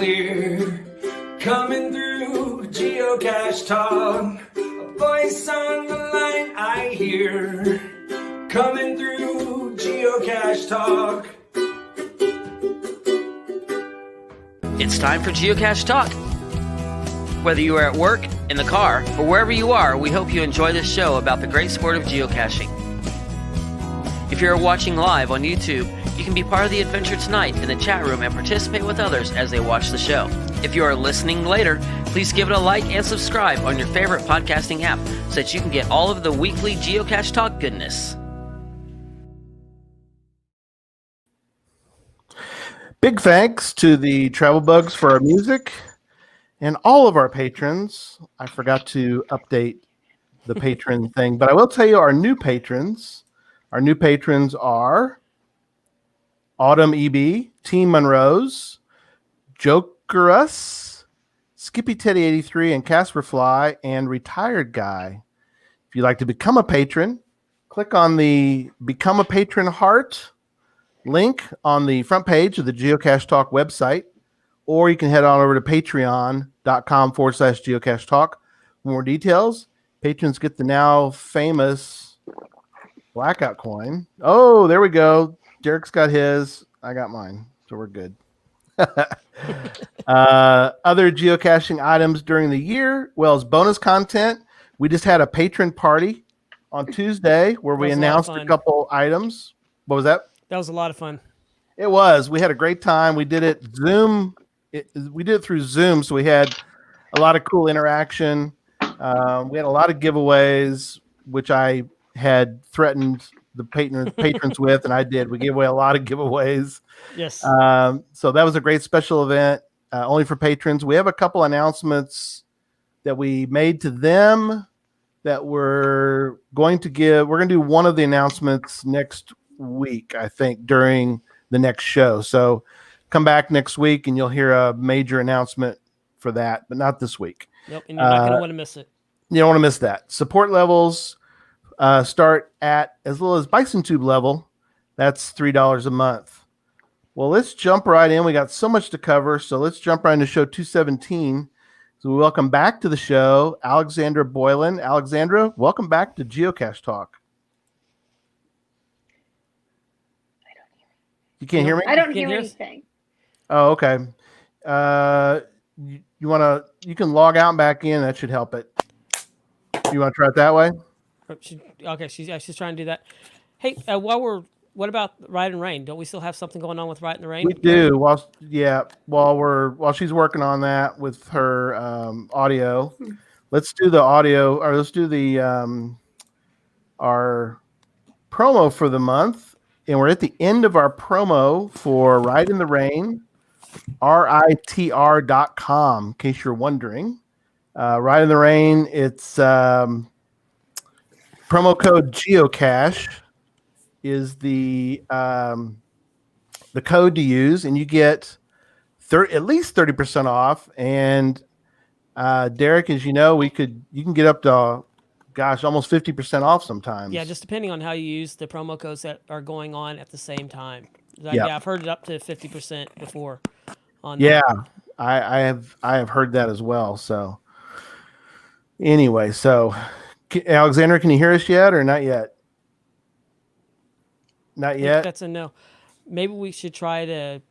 clear. Coming through Geocache Talk. A voice on the line I hear. Coming through Geocache Talk. It's time for Geocache Talk. Whether you are at work, in the car, or wherever you are, we hope you enjoy this show about the great sport of geocaching. If you're watching live on YouTube, you can be part of the adventure tonight in the chat room and participate with others as they watch the show. If you are listening later, please give it a like and subscribe on your favorite podcasting app so that you can get all of the weekly Geocache Talk goodness. Big thanks to the Travel Bugs for our music and all of our patrons. I forgot to update the patron thing, but I will tell you our new patrons. Our new patrons are Autumn EB, Team Monroe's, Jokerus, Skippy Teddy 83, and Casper Fly, and Retired Guy. If you'd like to become a patron, click on the Become a Patron heart link on the front page of the Geocache Talk website, or you can head on over to patreon.com/Geocache Talk for more details. Patrons get the now famous blackout coin. Oh, there we go. Derek's got his. I got mine. So we're good. Other geocaching items during the year, well as bonus content. We just had a patron party on Tuesday where we announced a couple items. What was that? That was a lot of fun. It was. We had a great time. We did it Zoom. We did it through Zoom, so we had a lot of cool interaction. We had a lot of giveaways, which I had threatened the patrons with, and I did. We gave away a lot of giveaways. Yes. So that was a great special event, only for patrons. We have a couple announcements that we made to them that we're going to give. We're going to do one of the announcements next week, I think, during the next show. So come back next week and you'll hear a major announcement for that, but not this week. Nope, and you're not going to want to miss it. You don't want to miss that. Support levels start at as little as Bison Tube level. That's $3 a month. Well, let's jump right in. We got so much to cover, so let's jump right into show 217. So we welcome back to the show Alexandra Boylan. Alexandra, welcome back to Geocache Talk. You can't hear me? I don't hear anything. Oh, okay. You can log out and back in. That should help it. You want to try it that way? Okay, she's trying to do that. Hey, what about Ride and Rain? Don't we still have something going on with Ride and Rain? We do. While she's working on that with her audio, let's do the audio, or let's do the our promo for the month. And we're at the end of our promo for Ride in the Rain, RITR.com, in case you're wondering. Ride in the Rain, it's promo code Geocache is the code to use, and you get at least 30% off. And Derek, as you know, you can get up to almost 50% off sometimes. Yeah, just depending on how you use the promo codes that are going on at the same time. Yeah, I've heard it up to 50% before. I have heard that as well. So anyway, Alexander, can you hear us yet or not yet? Not yet. That's a no. Maybe we should try to.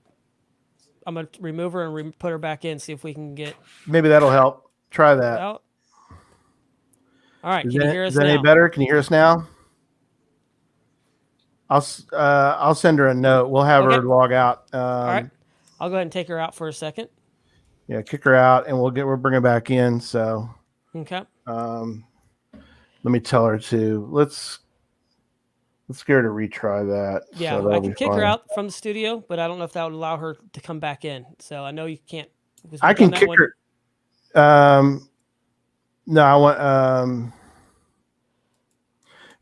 I'm gonna remove her and put her back in. See if we can get. Maybe that'll help. Try that. Out. All right, can you hear us now? Is that any better? Can you hear us now? I'll send her a note. We'll have her log out. All right, I'll go ahead and take her out for a second. Yeah, kick her out, and we'll bring her back in. So okay. Let me tell her to let's get her to retry that. Yeah, so I can kick her out from the studio, but I don't know if that would allow her to come back in. So I know you can't. I can kick her. No, I want.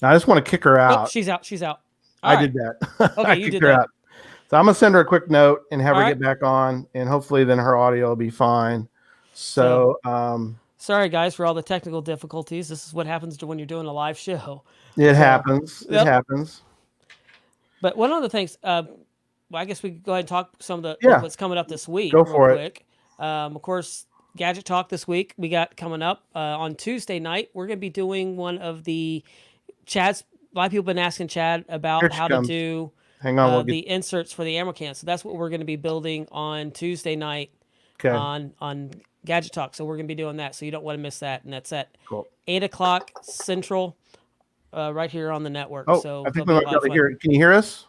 No, I just want to kick her out. Oh, she's out. She's out. I did that. Okay, you did that. Out. So I'm gonna send her a quick note and have her get back on, and hopefully then her audio will be fine. So, sorry guys for all the technical difficulties. This is what happens when you're doing a live show. It happens. It happens. But one of the things, well, I guess we can go ahead and talk some of the what's coming up this week. Go for it. Of course, Gadget Talk this week we got coming up on Tuesday night. We're going to be doing one of the Chad's. A lot of people have been asking Chad Here about she how to comes. do Hang on, we'll the get inserts for the ammo can. So that's what we're going to be building on Tuesday night okay. on Gadget Talk. So we're going to be doing that. So you don't want to miss that. And that's at Cool. 8:00 Central, right here on the network. Oh, So I think it'll we be might a be lot able of to fun. hear it. Can you hear us?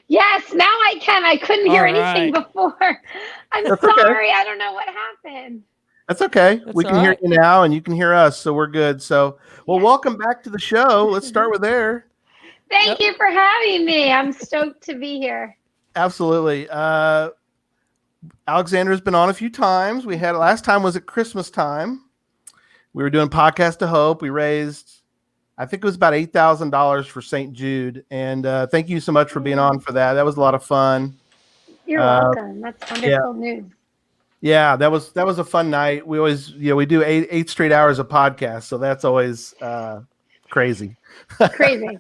Yes, now I can. I couldn't hear All anything right. before. I'm That's okay. sorry. I don't know what happened. That's okay. That's We all can hear right. you now, and you can hear us, so we're good. So, well, Yeah. welcome back to the show. Let's start with there. Thank you for having me. I'm stoked to be here. Absolutely. Alexandra's been on a few times. We had last time was at Christmas time. We were doing Podcast to Hope. We raised, I think it was about $8,000 for St. Jude. And thank you so much for being on for that. That was a lot of fun. You're welcome. That's wonderful news. Yeah, that was a fun night. We always, we do eight straight hours of podcast, so that's always crazy. Crazy. Crazy.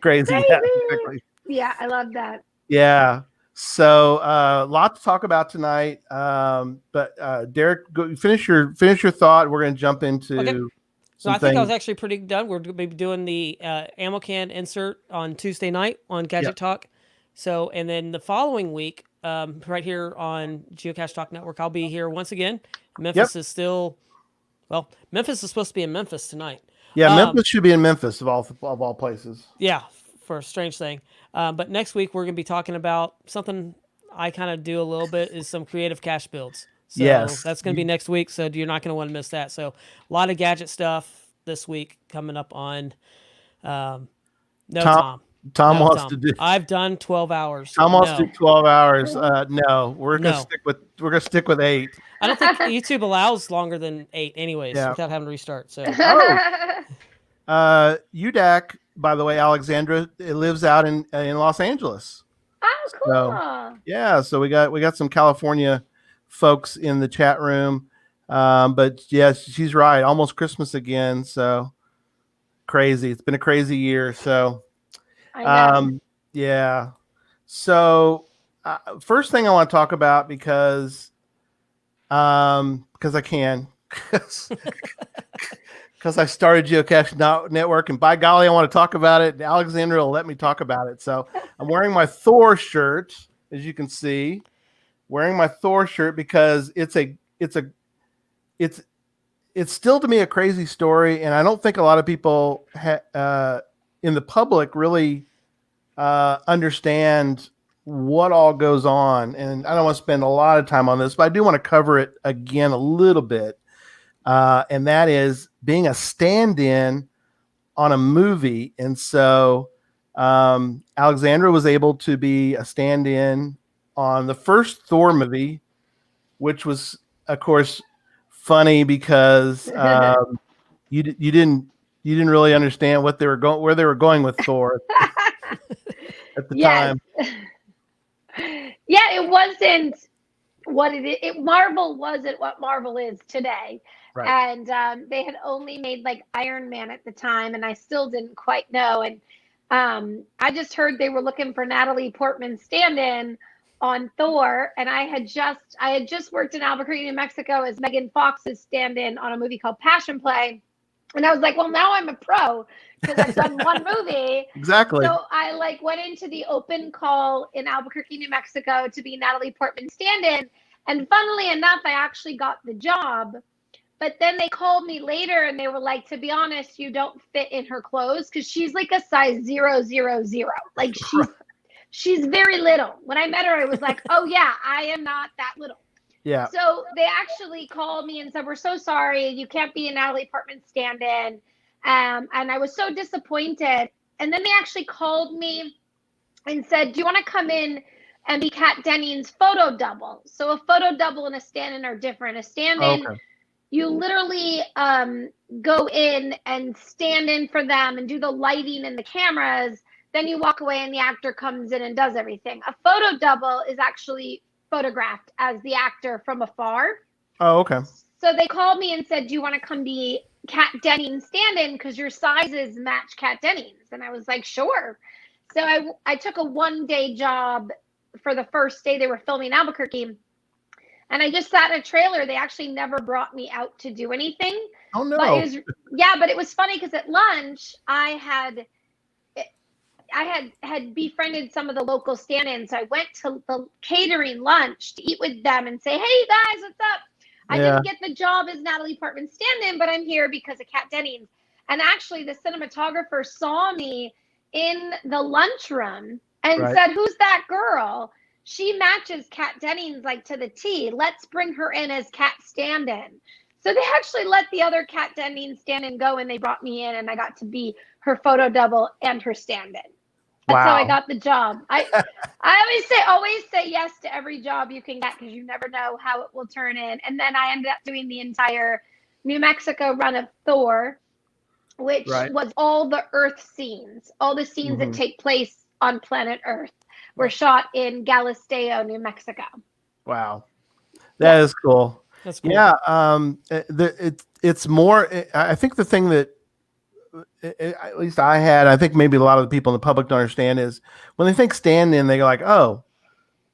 Crazy. Yeah, exactly. Yeah, I love that. Yeah. So a lot to talk about tonight. But Derek, go, finish your thought. We're going to jump into. Okay. So I things. think I was actually pretty done. We're going to be doing the ammo can insert on Tuesday night on Gadget Talk. So, and then the following week, right here on Geocache Talk Network, I'll be here once again. Memphis is still, well, Memphis is supposed to be in Memphis tonight. Yeah, Memphis should be in Memphis of all places. Yeah, for a strange thing. But next week we're going to be talking about something I kind of do a little bit is some creative cache builds. So that's going to be next week. So you're not going to want to miss that. So a lot of gadget stuff this week coming up on Tom. Tom wants to do. I've done 12 hours. Tom wants to do 12 hours. No, we're gonna stick with 8. I don't think YouTube allows longer than 8, anyways, without having to restart. So, UDAC, by the way, Alexandra, it lives out in Los Angeles. Oh, cool. So we got some California folks in the chat room. But yes, she's right. Almost Christmas again. So crazy. It's been a crazy year. So. Yeah. So, first thing I want to talk about because I can, because I started Geocache Network, and by golly, I want to talk about it. Alexandra will let me talk about it. So I'm wearing my Thor shirt, as you can see, wearing my Thor shirt because it's still to me a crazy story, and I don't think a lot of people in the public really understand what all goes on. And I don't want to spend a lot of time on this, but I do want to cover it again a little bit. And that is being a stand-in on a movie. And so Alexandra was able to be a stand-in on the first Thor movie, which was, of course, funny because you didn't really understand where they were going with Thor at the time. Yeah, it wasn't what it is. Marvel wasn't what Marvel is today. Right. And they had only made like Iron Man at the time, and I still didn't quite know. And I just heard they were looking for Natalie Portman stand-in on Thor, and I had just worked in Albuquerque, New Mexico as Megan Fox's stand-in on a movie called Passion Play. And I was like, well, now I'm a pro because I've done one movie. Exactly. So I went into the open call in Albuquerque, New Mexico to be Natalie Portman stand-in. And funnily enough, I actually got the job. But then they called me later and they were like, to be honest, you don't fit in her clothes because she's like a size 000. Like she's very little. When I met her, I was like, oh yeah, I am not that little. Yeah. So they actually called me and said, we're so sorry. You can't be a Natalie Portman stand-in. And I was so disappointed. And then they actually called me and said, do you want to come in and be Kat Denning's photo double? So a photo double and a stand-in are different. A stand-in, you literally go in and stand in for them and do the lighting and the cameras. Then you walk away and the actor comes in and does everything. A photo double is actually photographed as the actor from afar. Oh, okay. So they called me and said, do you want to come be Kat Denning's stand-in because your sizes match Kat Denning's? And I was like, sure. So I took a one-day job for the first day they were filming Albuquerque. and I just sat in a trailer. They actually never brought me out to do anything. Oh no. But but it was funny because at lunch I had befriended some of the local stand-ins. So I went to the catering lunch to eat with them and say, "Hey guys, what's up? I didn't get the job as Natalie Portman stand-in, but I'm here because of Kat Dennings." And actually, the cinematographer saw me in the lunchroom and said, "Who's that girl? She matches Kat Dennings like to the T. Let's bring her in as Kat stand-in." So they actually let the other Kat Dennings stand-in go, and they brought me in, and I got to be her photo double and her stand-in. That's how I got the job. I always say yes to every job you can get because you never know how it will turn in. And then I ended up doing the entire New Mexico run of Thor, which was all the Earth scenes. All the scenes that take place on planet Earth were shot in Galisteo, New Mexico. Wow. That is cool. That's cool. Yeah. It's more, I think the thing that, at least I had, I think maybe a lot of the people in the public don't understand is when they think stand in, they go like, oh,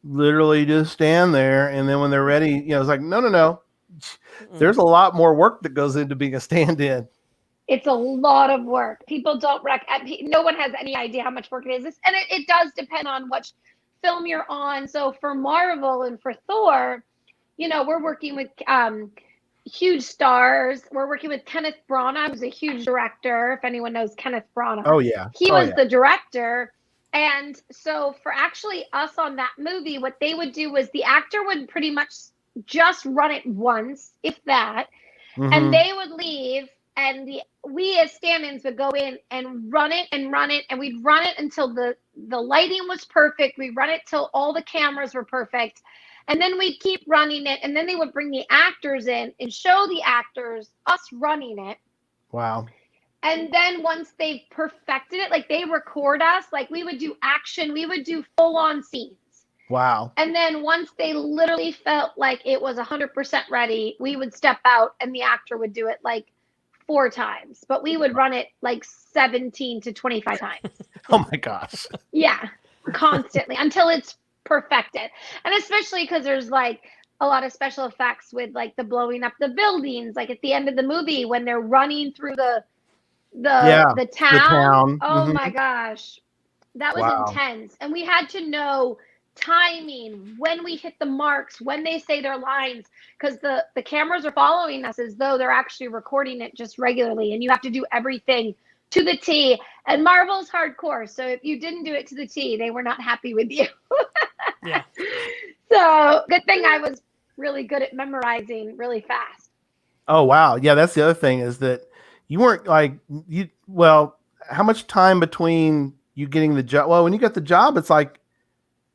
literally just stand there. And then when they're ready, it's like, no. There's a lot more work that goes into being a stand-in. It's a lot of work. People don't no one has any idea how much work it is. And it does depend on which film you're on. So for Marvel and for Thor, we're working with huge stars. We're working with Kenneth Branagh, who's a huge director. If anyone knows Kenneth Branagh. Oh yeah. He was the director. And so for actually us on that movie, what they would do was the actor would pretty much just run it once, if that, and they would leave, and we as stand-ins would go in and run it, and we'd run it until the lighting was perfect. We'd run it till all the cameras were perfect. And then we'd keep running it, and then they would bring the actors in and show the actors us running it. Wow. And then once they've perfected it, like they record us, like we would do action, we would do full-on scenes. Wow. And then once they literally felt like it was 100% ready, we would step out and the actor would do it like 4 times, but we would run it like 17 to 25 times. Oh my gosh. Yeah, constantly until it's perfected. And especially because there's like a lot of special effects with like the blowing up the buildings, like at the end of the movie when they're running through the town. Oh my gosh, that was intense. And we had to know timing, when we hit the marks, when they say their lines, because the cameras are following us as though they're actually recording it just regularly, and you have to do everything to the T. And Marvel's hardcore, so if you didn't do it to the T, they were not happy with you. Yeah. So good thing I was really good at memorizing really fast. Oh wow. Yeah, that's the other thing is that you weren't like how much time between you getting the job? Well, when you got the job, it's like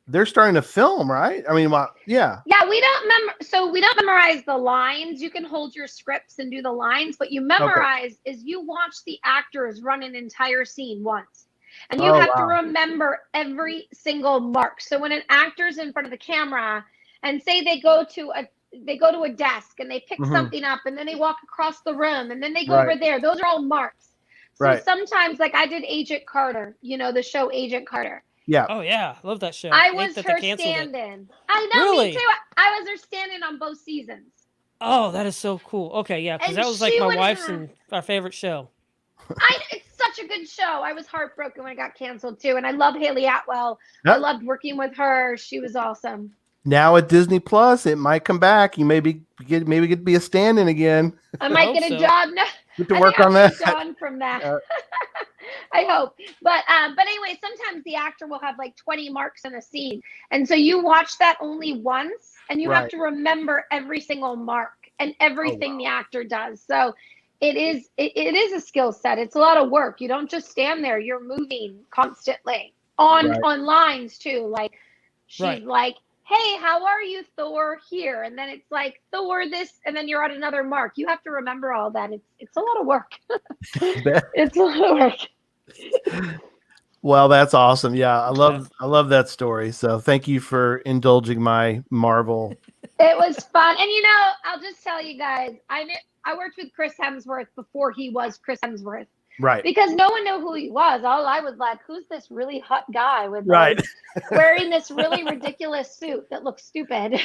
they're starting to film, right? I mean, yeah. Yeah, we don't memorize the lines. You can hold your scripts and do the lines, but you memorize is you watch the actors run an entire scene once. And you have to remember every single mark. So when an actor's in front of the camera and say they go to a desk and they pick something up and then they walk across the room and then they go over there, those are all marks. So sometimes, like I did Agent Carter, the show Agent Carter. Yeah. Oh yeah, love that show. I was her stand-in. I know, Really? me too. I was her stand-in on both seasons. Oh, that is so cool. Okay, yeah, because that was like my wife's and our favorite show. It's such a good show. I was heartbroken when it got canceled too, and I love Haley Atwell. Yep. I loved working with her. She was awesome. Now at Disney Plus, it might come back. You maybe get to be a stand-in again. I might get a job. No, get to work on that. Done from that. I hope. But anyway, sometimes the actor will have like 20 marks in a scene. And so you watch that only once and you have to remember every single mark and everything the actor does. So it is a skill set. It's a lot of work. You don't just stand there. You're moving constantly on lines too. Like she's like, hey, how are you, Thor, here? And then it's like, Thor, this, and then you're on another mark. You have to remember all that. It's a lot of work. It's a lot of work. Well, that's awesome. Yeah, I love that story. So thank you for indulging my Marvel. It was fun. And I'll just tell you guys, I worked with Chris Hemsworth before he was Chris Hemsworth. Right. because no one knew who he was. All I was like, who's this really hot guy with Right. like, wearing this really ridiculous suit that looks stupid?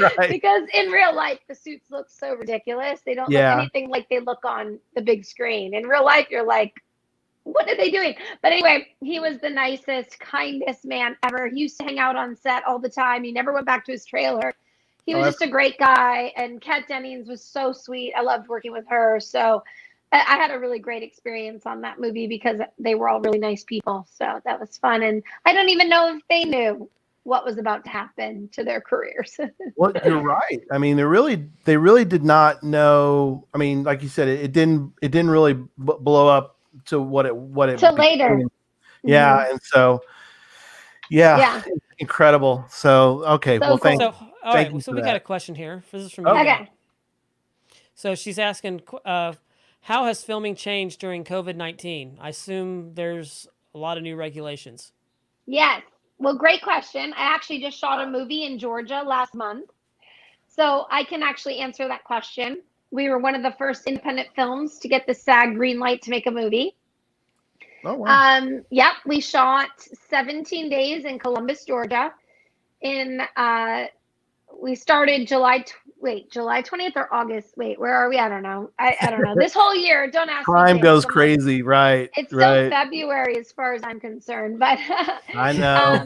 Right. Because in real life, the suits look so ridiculous. They don't look Yeah. anything like they look on the big screen. In real life, you're like, what are they doing? But anyway, he was the nicest, kindest man ever. He used to hang out on set all the time. He never went back to his trailer. He was just a great guy. And Kat Dennings was so sweet. I loved working with her. So I had a really great experience on that movie because they were all really nice people. So that was fun. And I don't even know if they knew what was about to happen to their careers. Well, you're right. I mean, they really did not know. I mean, like you said, it didn't really blow up to what it Till became. later. Yeah. Mhm. And so, yeah, Yeah. incredible. So, okay. So Well, thank cool. So, all thank right. you So for we that. got a question here. This is from you. Okay. So she's asking, how has filming changed during COVID-19? I assume there's a lot of new regulations. Yes. Well, great question. I actually just shot a movie in Georgia last month. So I can actually answer that question. We were one of the first independent films to get the SAG green light to make a movie. Oh, wow. Yep, we shot 17 days in Columbus, Georgia. We started July 20th or August. Wait, where are we? I don't know. I don't know. This whole year, don't ask me. Time dates. goes I'm like, crazy. Right. it's still Right. February as far as I'm concerned, but I know.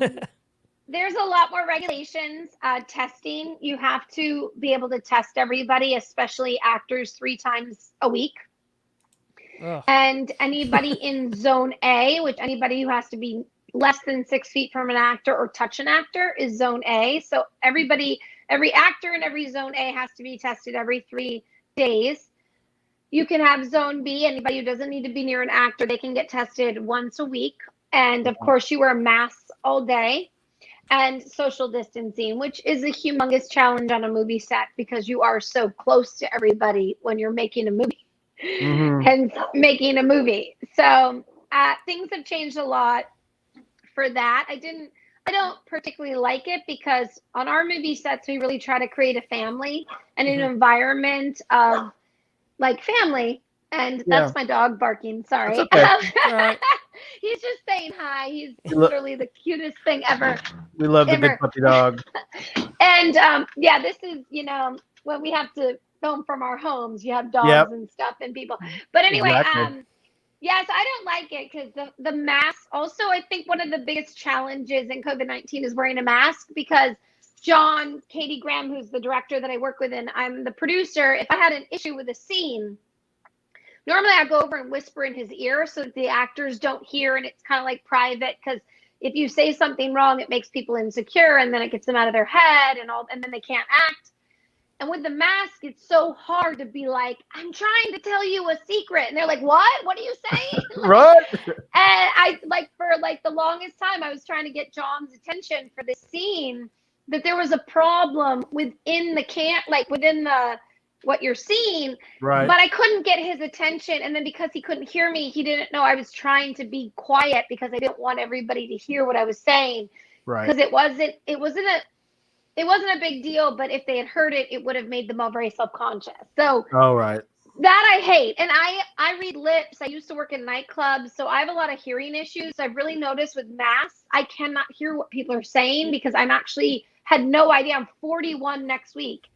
there's a lot more regulations. Testing, you have to be able to test everybody, especially actors, 3 times a week. Ugh. And anybody in zone A, which anybody who has to be less than 6 feet from an actor or touch an actor is zone A. So every actor in every zone A has to be tested every 3 days. You can have zone B. Anybody who doesn't need to be near an actor, they can get tested once a week. And of course, you wear masks all day and social distancing, which is a humongous challenge on a movie set because you are so close to everybody when you're making a movie. And making a movie. So things have changed a lot for that. I don't particularly like it because on our movie sets, we really try to create a family and an environment of like family. And that's my dog barking. Sorry. That's okay. All right. He's just saying hi. He's literally the cutest thing ever. We love the big puppy dog. And yeah, this is, when we have to film from our homes, you have dogs and stuff and people. But anyway, Exactly. yes, I don't like it because the mask. Also, I think one of the biggest challenges in COVID-19 is wearing a mask because John, Katie Graham, who's the director that I work with, and I'm the producer, if I had an issue with a scene, normally I go over and whisper in his ear so that the actors don't hear and it's kind of like private because if you say something wrong, it makes people insecure and then it gets them out of their head and then they can't act. And with the mask, it's so hard to be like, I'm trying to tell you a secret. And they're like, what? What are you saying? Right. And I for the longest time, I was trying to get John's attention for this scene that there was a problem within what you're seeing. Right. But I couldn't get his attention. And then because he couldn't hear me, he didn't know I was trying to be quiet because I didn't want everybody to hear what I was saying. Right. Because it wasn't a big deal, but if they had heard it, it would have made them all very self-conscious. So Right. that I hate. And I read lips. I used to work in nightclubs, so I have a lot of hearing issues. I've really noticed with masks, I cannot hear what people are saying because I'm actually had no idea. I'm 41 next week.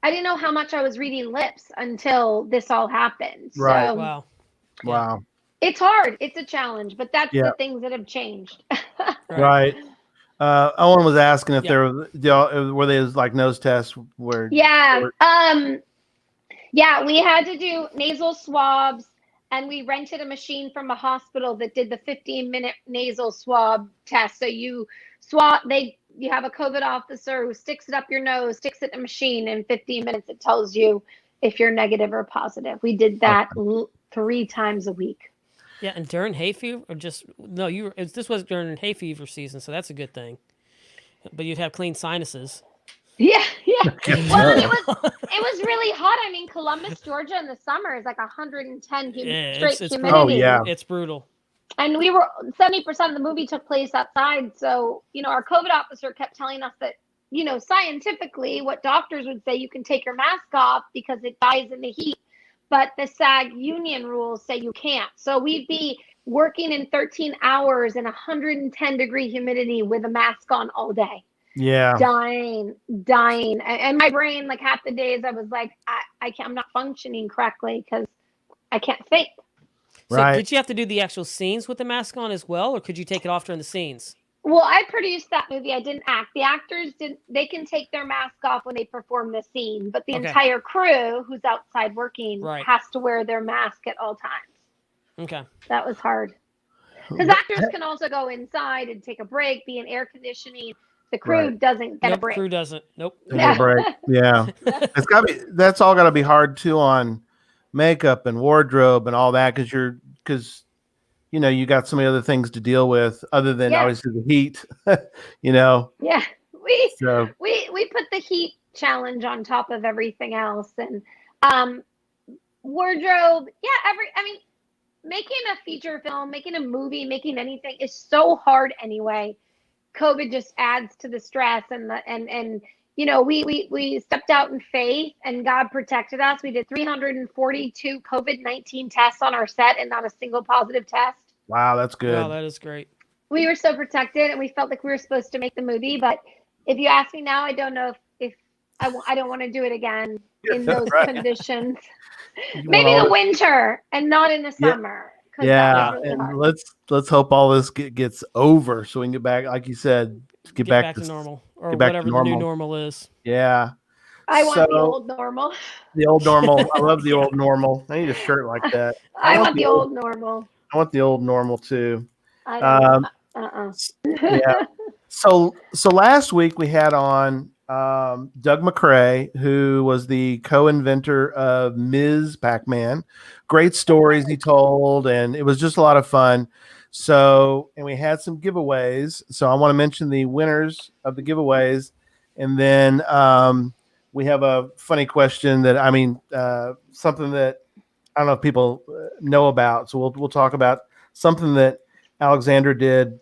I didn't know how much I was reading lips until this all happened. Right. So Wow. Wow. it's hard. It's a challenge, but that's the things that have changed. Right. Owen was asking if were they like nose tests where Yeah. Yeah, we had to do nasal swabs and we rented a machine from a hospital that did the 15-minute nasal swab test. So you have a COVID officer who sticks it up your nose, sticks it in a machine. In 15 minutes, it tells you if you're negative or positive. We did that 3 times a week. Yeah, and during hay fever, or this was during hay fever season, so that's a good thing. But you'd have clean sinuses. Yeah. Well, it was really hot. I mean, Columbus, Georgia, in the summer is like 110 humidity. Oh yeah, it's brutal. And 70% of the movie took place outside. So, our COVID officer kept telling us that, scientifically, what doctors would say, you can take your mask off because it dies in the heat. but the SAG union rules say you can't. So we'd be working in 13 hours in 110-degree humidity with a mask on all day. Yeah. Dying. And my brain, like half the days I was like, I can't, I'm not functioning correctly because I can't think. So Right. did you have to do the actual scenes with the mask on as well, or could you take it off during the scenes? Well, I produced that movie. I didn't act. The actors they can take their mask off when they perform the scene, but the Okay. entire crew who's outside working Right. has to wear their mask at all times. Okay. That was hard. Because actors can also go inside and take a break, be in air conditioning. The crew Right. doesn't get a Nope, break. crew doesn't. Nope. Take a break. Yeah. That's all gotta be hard too on makeup and wardrobe and all that because you got so many other things to deal with other than Yeah. obviously the heat. you know. Yeah, we So put the heat challenge on top of everything else, and wardrobe. Yeah, making a feature film, making a movie, making anything is so hard anyway. COVID just adds to the stress and we stepped out in faith and God protected us. We did 342 COVID-19 tests on our set and not a single positive test. wow, that's good. Wow, that is great. We were so protected and we felt like we were supposed to make the movie. But if you ask me now, I don't know if I don't want to do it again in those Right. conditions. You Maybe want the winter and not in the summer. 'Cause that Yeah, was really and hard. let's hope all this gets over so we can get back, like you said, Get back to normal, or get back to whatever the new normal. normal is. Yeah, I want the so- old normal. the old normal. I love the old normal. I need a shirt like that. I want the old normal. I want the old normal too. I don't. Yeah. So last week we had on Doug McCrae, who was the co-inventor of Ms. Pac-Man. Great stories he told, and it was just a lot of fun. So, and we had some giveaways. So I want to mention the winners of the giveaways, and then we have a funny question that something that I don't know if people know about. So we'll talk about something that Alexandra did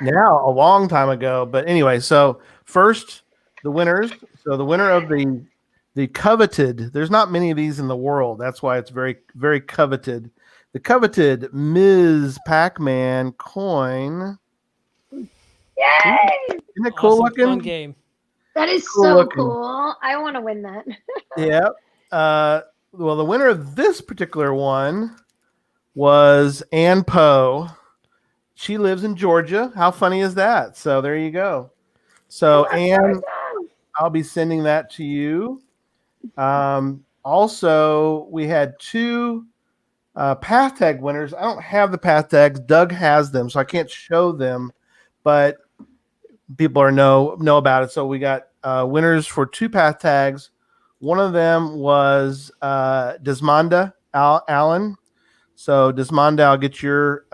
now a long time ago. But anyway, so first the winners. So the winner of the coveted, there's not many of these in the world. That's why it's very, very coveted. The coveted Ms. Pac-Man coin. Yay! Isn't it cool Awesome, looking? fun game. That is Cool so looking. cool. I want to win that. Yeah. Well, the winner of this particular one was Ann Poe. She lives in Georgia. How funny is that? So there you go. So Ann, I'll be sending that to you. Also, we had two path tag winners. I don't have the path tags. Doug has them, so I can't show them, but people know about it. So we got winners for two path tags. One of them was Desmonda Allen. So Desmonda, I'll get your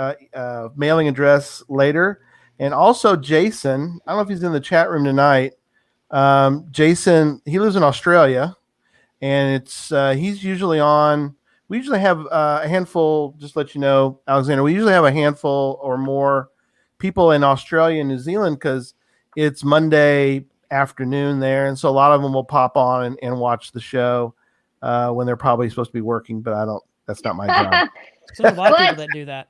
mailing address later. And also Jason, I don't know if he's in the chat room tonight. Jason, he lives in Australia, and it's he's usually on. We usually have a handful. Just to let you know, Alexander, we usually have a handful or more people in Australia and New Zealand because it's Monday afternoon there, and so a lot of them will pop on and watch the show when they're probably supposed to be working. But I don't. That's not my job. There's a lot of people that do that.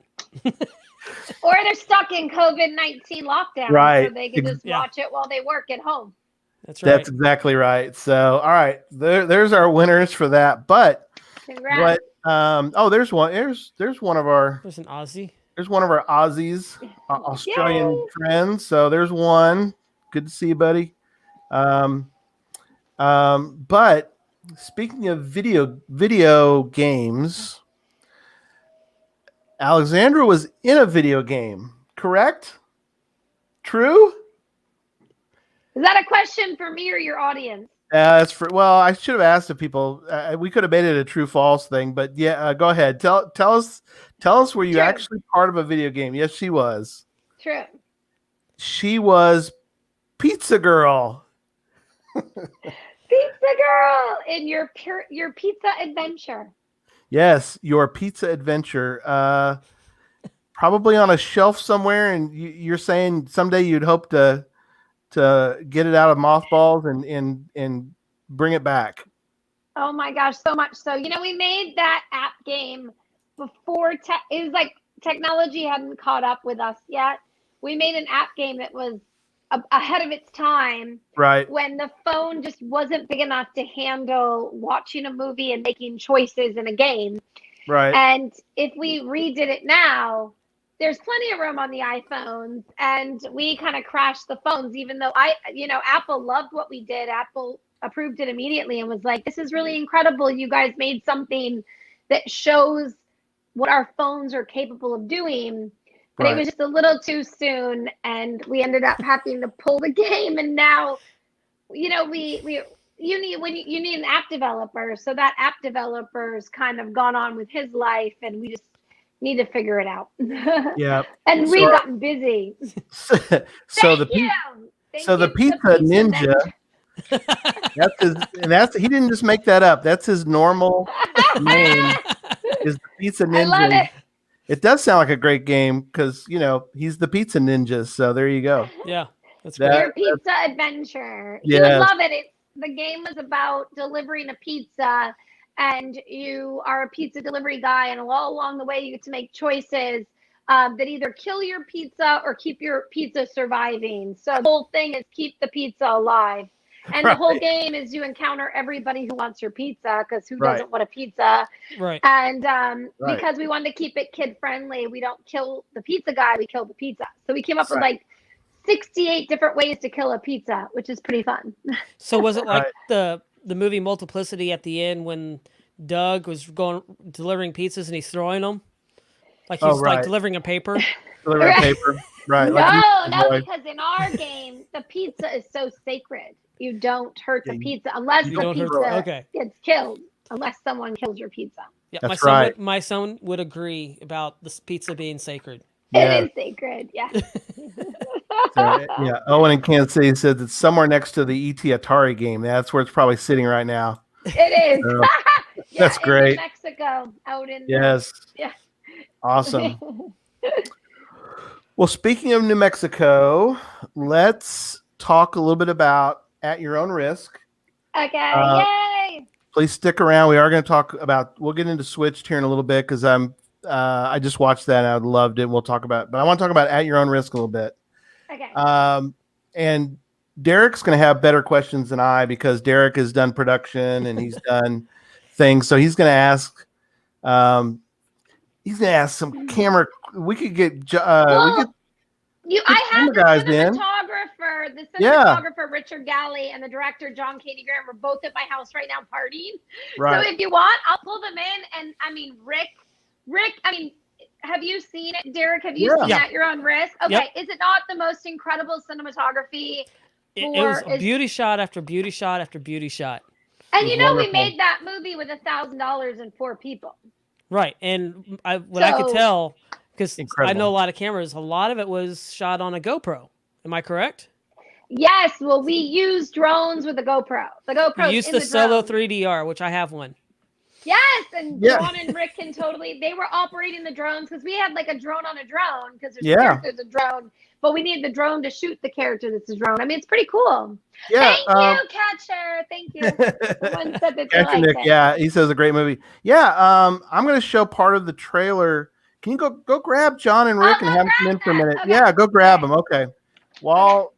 Or they're stuck in COVID-19 lockdown, Right. so they can just Yeah. watch it while they work at home. That's right. That's exactly right. So, all right, there's our winners for that. But Congrats. there's one. There's one of our There's an Aussie. there's one of our Aussies, Australian friends. So there's one. Good to see you, buddy. But speaking of video games, Alexandra was in a video game, correct? True? Is that a question for me or your audience? Well, I should have asked if people. We could have made it a true false thing, but yeah, go ahead. Tell us were you True. actually part of a video game? Yes, she was. True. She was Pizza Girl. Pizza girl in your pizza adventure. Yes, your pizza adventure. Probably on a shelf somewhere, and you're saying someday you'd hope to get it out of mothballs and bring it back. Oh my gosh, so much. So, we made that app game before it was like technology hadn't caught up with us yet. We made an app game that was ahead of its time Right. when the phone just wasn't big enough to handle watching a movie and making choices in a game. Right. And if we redid it now, there's plenty of room on the iPhones, and we kind of crashed the phones, even though Apple loved what we did. Apple approved it immediately and was like, this is really incredible. You guys made something that shows what our phones are capable of doing. But it was just a little too soon, and we ended up having to pull the game. And now, you need an app developer. So that app developer's kind of gone on with his life, and we just need to figure it out. Yeah. And we've gotten busy. So the Thank Pizza Ninja. He didn't just make that up. That's his normal name. Is the Pizza Ninja. I love it. It does sound like a great game because he's the Pizza Ninja. So there you go. Yeah, that's Your pizza adventure. Yes. You would love it. The game was about delivering a pizza, and you are a pizza delivery guy, and all along the way you get to make choices that either kill your pizza or keep your pizza surviving. So the whole thing is keep the pizza alive. And the whole game is you encounter everybody who wants your pizza, because who doesn't want a pizza? Right. And because we wanted to keep it kid friendly, we don't kill the pizza guy, we kill the pizza. So we came up with like 68 different ways to kill a pizza, which is pretty fun. So was it like the movie Multiplicity at the end when Doug was delivering pizzas and he's throwing them? Like he's like delivering a paper? Delivering a paper. Right. No, because in our game, the pizza is so sacred. You don't hurt the pizza unless the pizza gets killed, unless someone kills your pizza. Yeah, That's my son would agree about this pizza being sacred. Yeah. It is sacred, yeah. Owen in Kansas City says it's somewhere next to the ET Atari game. That's where it's probably sitting right now. It is. So, that's great. In Mexico, out in Awesome. Well, speaking of New Mexico, let's talk a little bit about At Your Own Risk. Okay, yay! Please stick around. We are going to talk about. We'll get into Switched here in a little bit because I just watched that and I loved it. We'll talk about, but I want to talk about At Your Own Risk a little bit. Okay. And Derek's going to have better questions than I because Derek has done production and he's done things. So he's going to ask. He's going to ask some camera. We could get. I have the cinematographer Richard Galley and the director John Katie Graham are both at my house right now partying. Right. So if you want, I'll pull them in. And I mean, Rick. I mean, have you seen it, Derek? Have you seen At Your Own Risk? Okay, is it not the most incredible cinematography? It was beauty shot after beauty shot after beauty shot. And we made that movie with $1,000 and 4 people. Right, and I could tell, because I know a lot of cameras, a lot of it was shot on a GoPro. Am I correct? Yes. Well, we use drones with the GoPro. The GoPro. You used the Solo 3DR, which I have one. Yes, and John and Rick can they were operating the drones because we had like a drone on a drone because there's characters a drone, but we needed the drone to shoot the character that's a drone. I mean, it's pretty cool. Yeah. Thank you, Catcher. Thank you. Someone said that Catcher Nick, he says a great movie. Yeah, I'm going to show part of the trailer. Can you go grab John and Rick and have them come in for a minute? Okay. Yeah, go grab them. Okay. While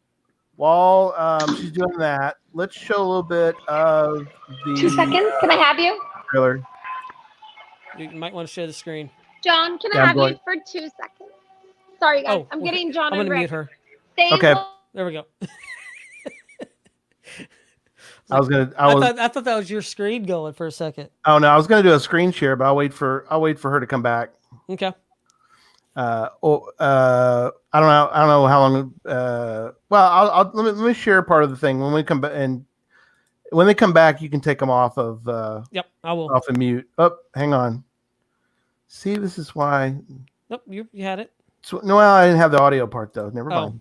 she's doing that, let's show a little bit of the 2 seconds. Can I have you? Trailer. You might want to share the screen. John, can I have you for 2 seconds? Sorry, guys. I'm getting John and Rick. I'm going to mute her. Okay. There we go. I thought that was your screen going for a second. Oh no, I was going to do a screen share, but I'll wait for her to come back. Okay. I don't know how long. Well, let me share part of the thing when we come back, and when they come back, you can take them off of. Yep, I will. Off of mute. Oh, hang on. See, this is why. Nope, you had it. So, no, I didn't have the audio part though. Never mind.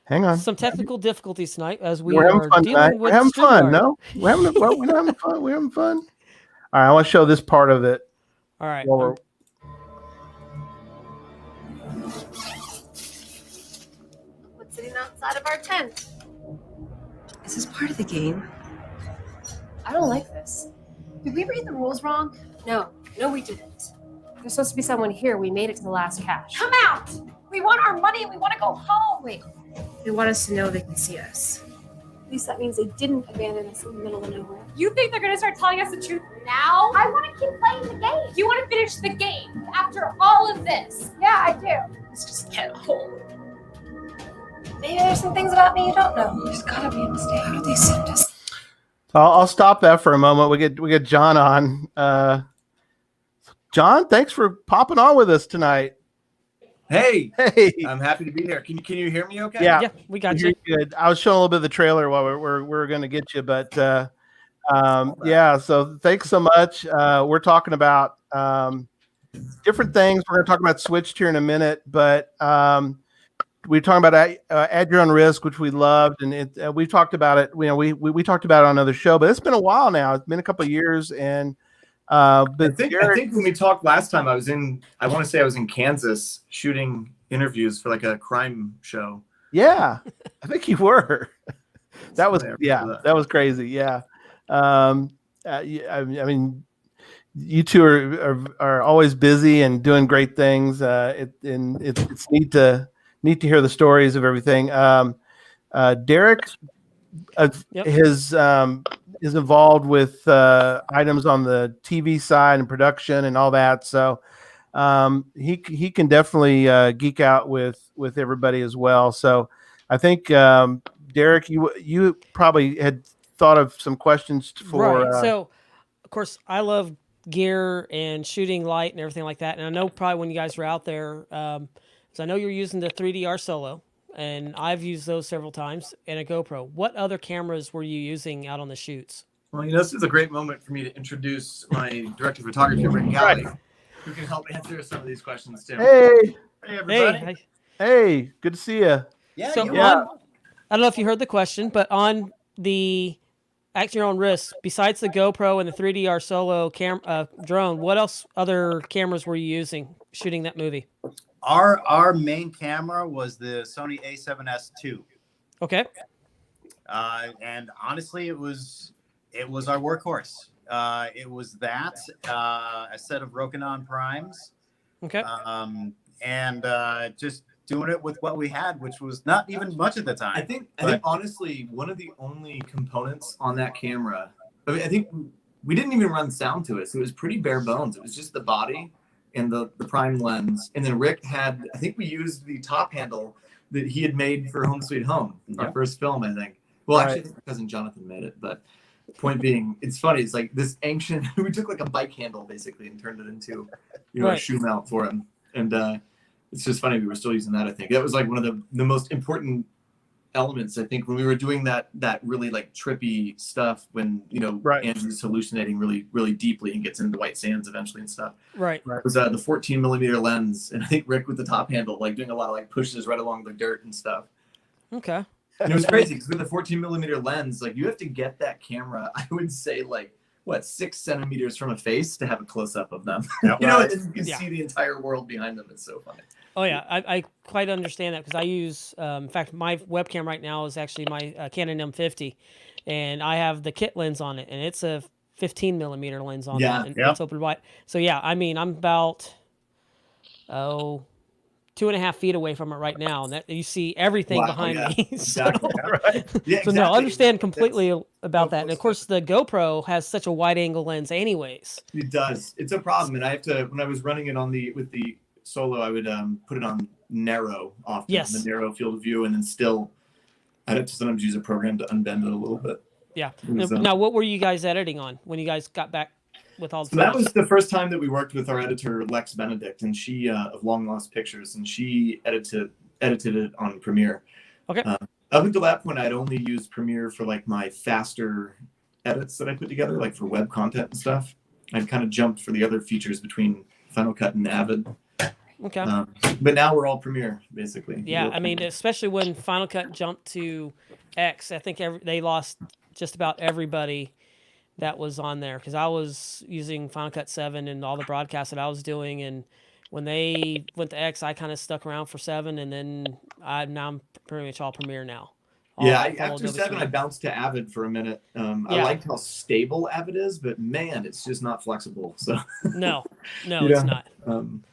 Hang on. Some technical difficulties tonight as we're having fun tonight. We're having fun. No, we're having fun. We're having fun. All right, I want to show this part of it. All right. What's sitting outside of our tent? Is this part of the game? I don't like this. Did we read the rules wrong? No, we didn't. There's supposed to be someone here. We made it to the last cache. Come out! We want our money and we want to go home. Wait, they want us to know they can see us. At least that means they didn't abandon us in the middle of nowhere. You think they're going to start telling us the truth now? I want to keep playing the game. You want to finish the game after all of this? Yeah, I do. Let's just get home. Maybe there's some things about me you don't know. There's gotta be a mistake. How did they send us? I'll stop that for a moment. We get John on. John, thanks for popping on with us tonight. Hey, Hey, I'm happy to be here. Can you hear me okay? yeah, Yeah, we got you're you. good. I was showing a little bit of the trailer while we're going to get you, but yeah. So thanks so much. We're talking about different things. We're going to talk about Switched here in a minute, but we're talking about Add Your Own Risk, which we loved, and we've talked about it. You know, we talked about it on another show, but it's been a while now. It's been a couple of years, and but I think when we talked last time, I want to say I was in Kansas shooting interviews for like a crime show. yeah, I think you were. That was that was crazy. Yeah, I mean, you two are always busy and doing great things. It's neat to hear the stories of everything. Derek is involved with items on the TV side and production and all that. So he can definitely geek out with everybody as well. So I think Derek, you probably had thought of some questions for. Right. So, of course, I love gear and shooting light and everything like that. And I know probably when you guys were out there, because I know you're using the 3DR Solo, and I've used those several times, and a GoPro. What other cameras were you using out on the shoots? Well, this is a great moment for me to introduce my director of photography, Rick Galley, who can help answer some of these questions too. Hey, everybody. Hey, good to see you. Yeah, So I don't know if you heard the question, but on the Act Your Own Risk, besides the GoPro and the 3DR Solo drone, what else other cameras were you using shooting that movie? Our main camera was the Sony A7S II. Okay. And honestly, it was our workhorse. It was that a set of Rokinon primes. Okay. And just doing it with what we had, which was not even much at the time. I think honestly, one of the only components on that camera, I think we didn't even run sound to it. So it was pretty bare bones. It was just the body and the prime lens. And then Rick had, I think we used the top handle that he had made for Home Sweet Home, our first film, I think. Well, actually, I think my cousin Jonathan made it. But point being, it's funny. It's like this ancient, we took like a bike handle basically and turned it into, a shoe mount for him. And it's just funny. We were still using that, I think. That was like one of the most important elements, I think, when we were doing that really like trippy stuff when, Andrew's hallucinating really, really deeply and gets into white sands eventually and stuff. Right. It was the 14 millimeter lens. And I think Rick with the top handle, like doing a lot of like pushes right along the dirt and stuff. Okay. And it was crazy because with the 14 millimeter lens, like you have to get that camera, I would say like, 6 centimeters from a face to have a close up of them. You can see the entire world behind them. It's so funny. Oh yeah, I quite understand that because I use, in fact, my webcam right now is actually my Canon M50, and I have the kit lens on it, and it's a 15 millimeter lens on that, and it's open wide. So yeah, I mean, I'm about 2.5 feet away from it right now, and that you see everything behind me. Exactly. So no, I understand completely about that. And of course, the GoPro has such a wide angle lens, anyways. It does. It's a problem, and I have to. When I was running it with the Solo, I would put it on narrow often, the narrow field of view, and then still, I'd have to sometimes use a program to unbend it a little bit. Yeah. Now, what were you guys editing on when you guys got back with all the? So that was the first time that we worked with our editor Lex Benedict, and she of Long Lost Pictures, and she edited it on Premiere. Okay. Up until that point, I'd only used Premiere for like my faster edits that I put together, like for web content and stuff. I'd kind of jumped for the other features between Final Cut and Avid. Okay. But now we're all Premiere, basically. Yeah, I mean, especially when Final Cut jumped to X, I think they lost just about everybody that was on there because I was using Final Cut 7 and all the broadcasts that I was doing, and when they went to X, I kind of stuck around for 7, and then now I'm pretty much all Premiere now Yeah, follow after Adobe 7, I Suite. bounced to Avid for a minute. I Yeah. liked how stable Avid is, but man, it's just not flexible. So No, You it's know, not. um,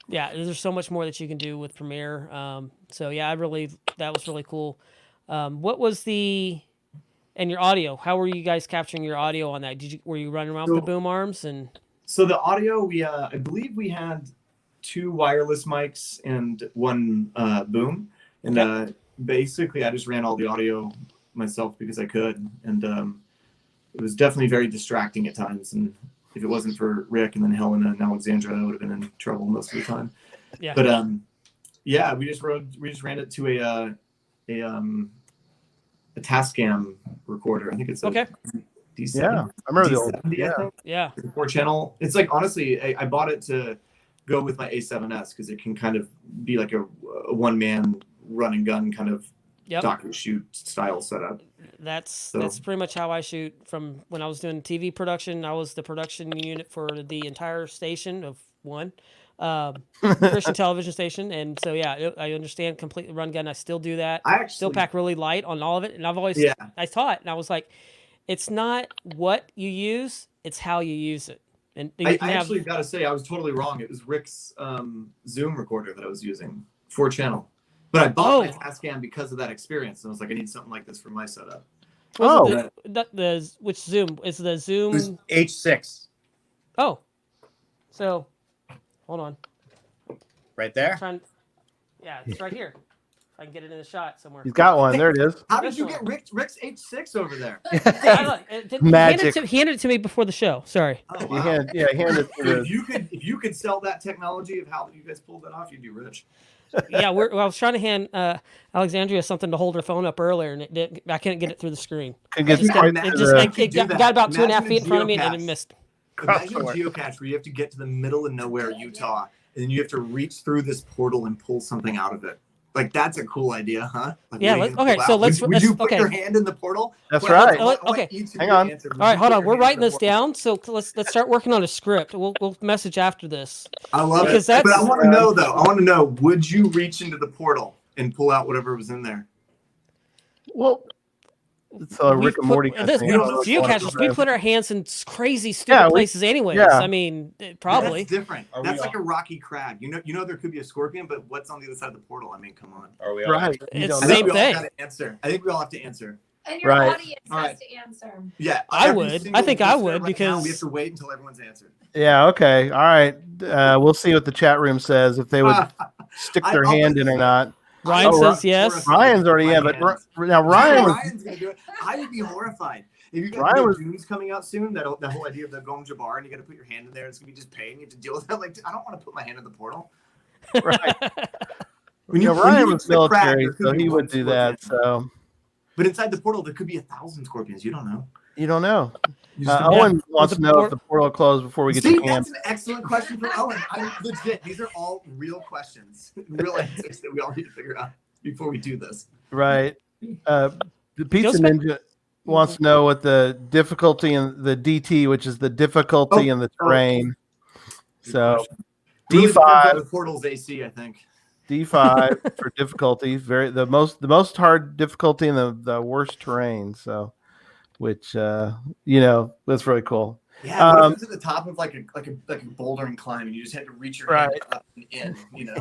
Yeah, there's so much more that you can do with Premiere. So yeah, that was really cool. What was and your audio? How were you guys capturing your audio on that? Were you running around with the So- boom arms and? so the audio, I believe we had 2 wireless mics and 1 boom, and Okay. basically I just ran all the audio myself because I could, and it was definitely very distracting at times. And if it wasn't for Rick and then Helena and Alexandra, I would have been in trouble most of the time. Yeah. But yeah, we just ran it to a Tascam recorder. I think it's a Okay. D7. Yeah, I remember the old. D70, I think. Yeah. 4-channel. It's like, honestly, I bought it to go with my A7S because it can kind of be like a one-man run and gun kind of Yep. docu shoot style setup. That's pretty much how I shoot from when I was doing TV production. I was the production unit for the entire station of one Christian television station, and so yeah, I understand completely run gun. I still do that. I actually Still pack really light on all of it, and I've always Yeah. I taught, and I was like, it's not what you use, it's how you use it. And you I can have actually got to say, I was totally wrong. It was Rick's Zoom recorder that I was using, 4-channel. But I bought my Tascam because of that experience. And I was like, I need something like this for my setup. which Zoom is the Zoom? It was H6 Oh, so hold on. right there. Yeah, it's right here. If I can get it in the shot somewhere. He's got one. There it is. How did you get Rick's H6 over there? Magic. He handed it to me before the show. Sorry. Oh, He wow. handed it to the. If you could sell that technology of how you guys pulled that off, you'd be rich. Yeah, I was trying to hand Alexandria something to hold her phone up earlier, and I couldn't get it through the screen. Could get Dude, right imagine to if the- you could do that. got about 2.5 Imagine a feet in front of me, and it geocache. missed. Imagine a geocache where you have to get to the middle of nowhere, Utah, and then you have to reach through this portal and pull something out of it. Like, that's a cool idea, huh? Like, Yeah, what are you let's- gonna okay, pull so out? let's- Would you let's- put okay. your hand in the portal? That's Wait, right. I want Okay. each of Hang you to on. answer. Would All right, you hold put on. your We're hand in writing the this portal? down, so let's start working on a script. We'll message after this. I love Because it. But that's- I want to know, though. I want to know, would you reach into the portal and pull out whatever was in there? Well, it's a We've Rick and put- Morty. this- thing. I don't know what you want to Geocaches, we do. put our hands in crazy, stupid Yeah, places anyways. yeah. I mean, probably. That's different. Are we That's like all- a rocky crag. You know, there could be a scorpion, but what's on the other side of the portal? I mean, come on. Are we all Right. You It's don't I know. Same think we all thing. got to answer. I think we all have to answer. And your Right. audience All has right. to answer. Yeah, I every would. single I think I listener would, right now, because- we have to wait until everyone's answered. Yeah. Okay. All right. We'll see what the chat room says if they would stick their I'll hand put in or this- not. Ryan Oh, says yes. horrified Ryan's already with in, my but hands. now Ryan was. Ryan's gonna do it. I would be horrified if you got Ryan the was- Dunes coming out soon. That whole idea of the Gom Jabbar, and you got to put your hand in there. It's gonna be just pain. You have to deal with that. Like, I don't want to put my hand in the portal. Right. When Yeah, when Ryan get was to the crack, military, there could so be he one would do that. scorpion. So But inside the portal, there could be 1,000 scorpions. You don't know. you don't know. You just don't Owen know. wants to know if the portal closed before we get See, to camp. that's an excellent question for Owen. I'm legit. These are all real questions, real answers that we all need to figure out before we do this. Right. The Pizza Just- Ninja wants to know what the difficulty and the DT, which is the difficulty and the terrain. So Really depends on D5, the portal's AC, I think. D5 for difficulty. The most hard difficulty and the worst terrain. So, which that's really cool. Yeah, what if it's at the top of like a bouldering climb, and you just had to reach your hand Right. up and in, you know?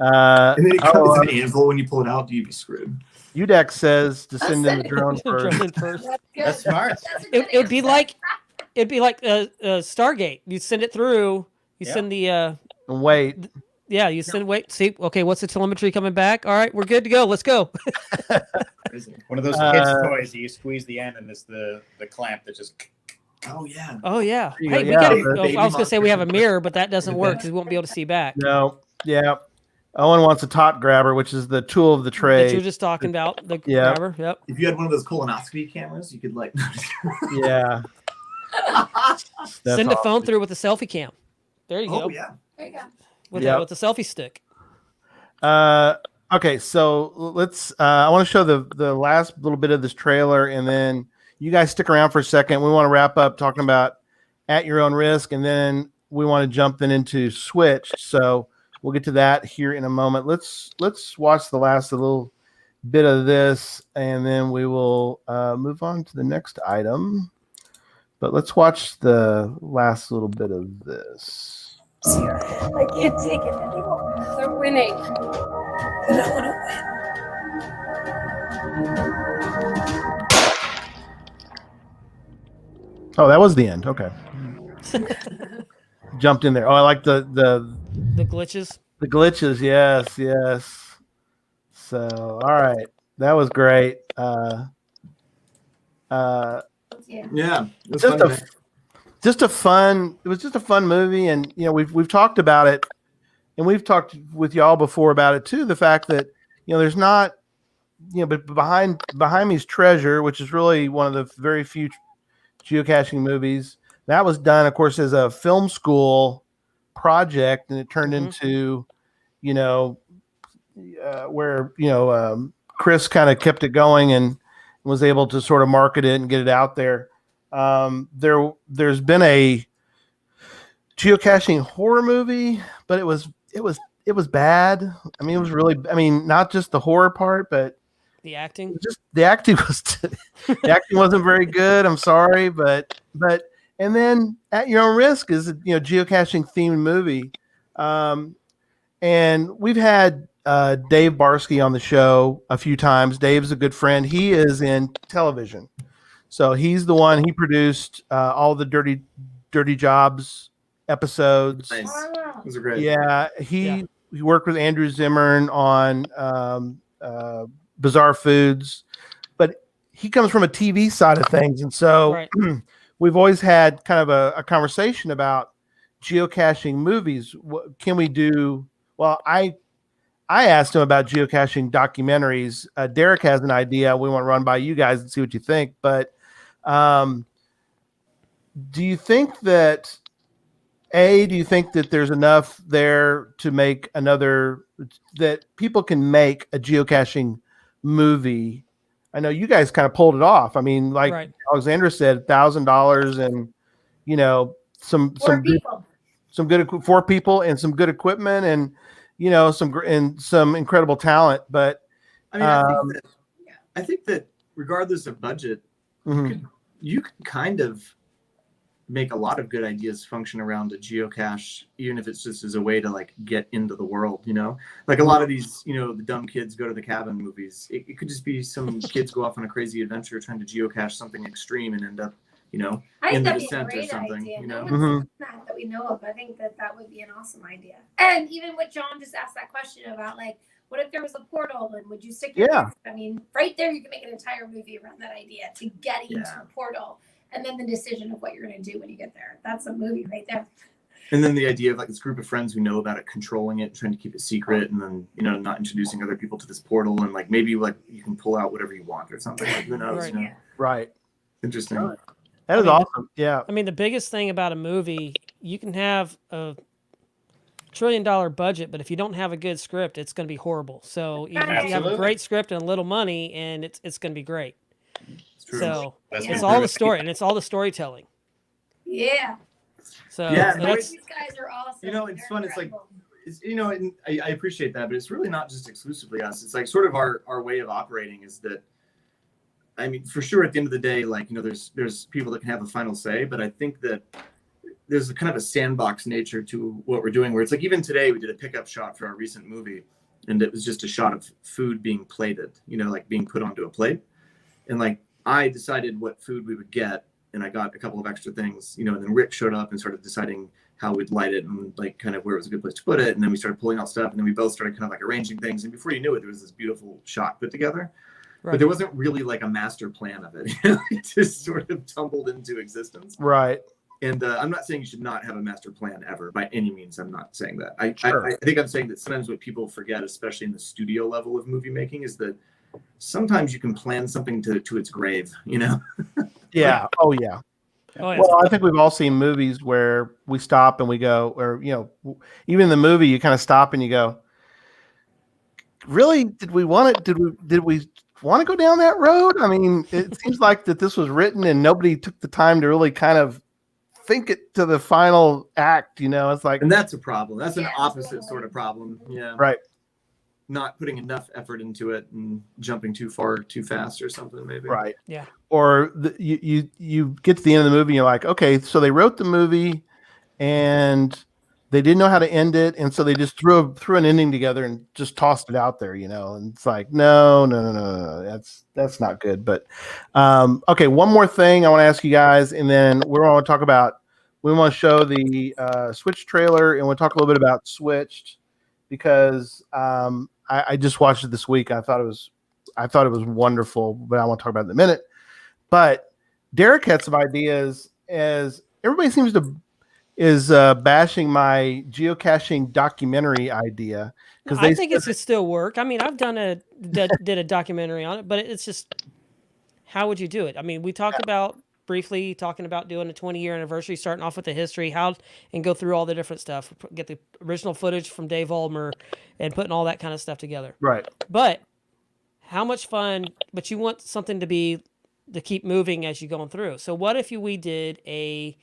And And then it comes an anvil when you pull it out, you'd be screwed. UDEX says to send in the drone first. Drone first. That's good. That's smart. That's a good It'd be answer. like Stargate. You send it through. You Yeah. send the And wait. yeah. You send wait. See. Okay. What's the telemetry coming back? All right. We're good to go. Let's go. Crazy. One of those Uh, kids' toys that you squeeze the end and it's the clamp that just. Oh, yeah. Oh yeah. Yeah, Hey, we yeah, got. the baby I was gonna say we have a monster. mirror, but that doesn't work because we won't be able to see back. No. Yeah. Owen wants a tot grabber, which is the tool of the That you were trade. just talking about the Yeah. grabber. Yep. If you had one of those colonoscopy cameras, you could like. Yeah. That's Send the phone awesome. through with the selfie cam. There you Oh, go. yeah. There you go. With Yep. with the selfie stick. Okay, so let's. I want to show the last little bit of this trailer, and then you guys stick around for a second. We want to wrap up talking about At Your Own Risk, and then we want to jump then into Switch. So we'll get to that here in a moment. Let's watch the last little bit of this, and then we will move on to the next item. But let's watch the last little bit of this. I can't take it anymore. They're winning. And I want to Oh, that was the end. Okay. Jumped in there. Oh, I like the glitches. The glitches. Yes, yes. So, all right. That was great. Yeah, just a fun. It was just a fun movie, and we've talked about it, and we've talked with y'all before about it too. The fact that there's not but behind me's Treasure, which is really one of the very few geocaching movies that was done, of course, as a film school project, and it turned into where Chris kind of kept it going and was able to sort of market it and get it out there. There's been a geocaching horror movie, but it was bad. I mean, it was really, not just the horror part, but the acting. The acting wasn't very good. I'm sorry, but and then At Your Own Risk is a geocaching themed movie, and we've had Dave Barsky on the show a few times. Dave's a good friend. He is in television, so he's the one. He produced all the Dirty Jobs episodes. Nice. Those are great. Yeah, he worked with Andrew Zimmern on Bizarre Foods, but he comes from a TV side of things, and so we've always had kind of a conversation about geocaching movies. What can we do? Well, I asked him about geocaching documentaries. Derek has an idea. We want to run by you guys and see what you think. But do you think that there's enough there to make that people can make a geocaching movie? I know you guys kind of pulled it off. I mean, like Alexandra said, $1,000 and some good 4 people and some good equipment and some incredible talent. But I think that regardless of budget, you can kind of make a lot of good ideas function around a geocache, even if it's just as a way to like get into the world, like a lot of these, the dumb kids go to the cabin movies. It could just be some kids go off on a crazy adventure trying to geocache something extreme and end up, in the descent or something, that we know of. I think that would be an awesome idea. And even what John just asked that question about, like, what if there was a portal and would you stick your face? I mean, right there, you can make an entire movie around that idea to get into the portal. And then the decision of what you're going to do when you get there. That's a movie right there. And then the idea of like this group of friends who know about it, controlling it, trying to keep it secret, and then, not introducing other people to this portal. And like, maybe like you can pull out whatever you want or something. Like, who knows? Right. Interesting. Right. That is awesome. Yeah. I mean, the biggest thing about a movie, you can have a $1 trillion budget, but if you don't have a good script, it's going to be horrible. So even if you have a great script and a little money, and it's going to be great. So it's all the story, and it's all the storytelling. Yeah. So these guys are awesome. It's fun. It's like, and I appreciate that, but it's really not just exclusively us. It's like sort of our way of operating is that, I mean, for sure, at the end of the day, like, there's people that can have a final say, but I think that there's a kind of a sandbox nature to what we're doing, where it's like, even today we did a pickup shot for our recent movie, and it was just a shot of food being plated, like being put onto a plate. And like, I decided what food we would get, and I got a couple of extra things, and then Rick showed up and started deciding how we'd light it and like kind of where it was a good place to put it. And then we started pulling out stuff, and then we both started kind of like arranging things. And before you knew it, there was this beautiful shot put together. But there wasn't really like a master plan of it. It just sort of tumbled into existence. Right. And I'm not saying you should not have a master plan ever by any means. I'm not saying that. I think I'm saying that sometimes what people forget, especially in the studio level of movie making, is that sometimes you can plan something to its grave, Yeah. Oh, yeah. Well, I think we've all seen movies where we stop and we go, or, even in the movie, you kind of stop and you go, really? Did we want it? Did we want to go down that road? I mean, it seems like that this was written and nobody took the time to really kind of think it to the final act, It's like, and that's a problem. That's an opposite sort of problem. Yeah. Right. not putting enough effort into it and jumping too far too fast or something maybe. Right. Yeah. Or you get to the end of the movie and you're like, okay, so they wrote the movie and they didn't know how to end it, and so they just threw an ending together and just tossed it out there, and it's like, no, that's not good. But okay, one more thing I want to ask you guys, and then we want to show the Switch trailer, and we'll talk a little bit about Switched, because I just watched it this week. I thought it was wonderful, but I want to talk about it in a minute. But Derek had some ideas, as everybody seems to is bashing my geocaching documentary idea, because I think it could still work. I mean, I've did a documentary on it, but it's just, how would you do it? I mean, we talked about briefly talking about doing a 20-year anniversary, starting off with the history, and go through all the different stuff, get the original footage from Dave Ulmer, and putting all that kind of stuff together. Right. But how much fun? But you want something to keep moving as you're going through. So what if we did a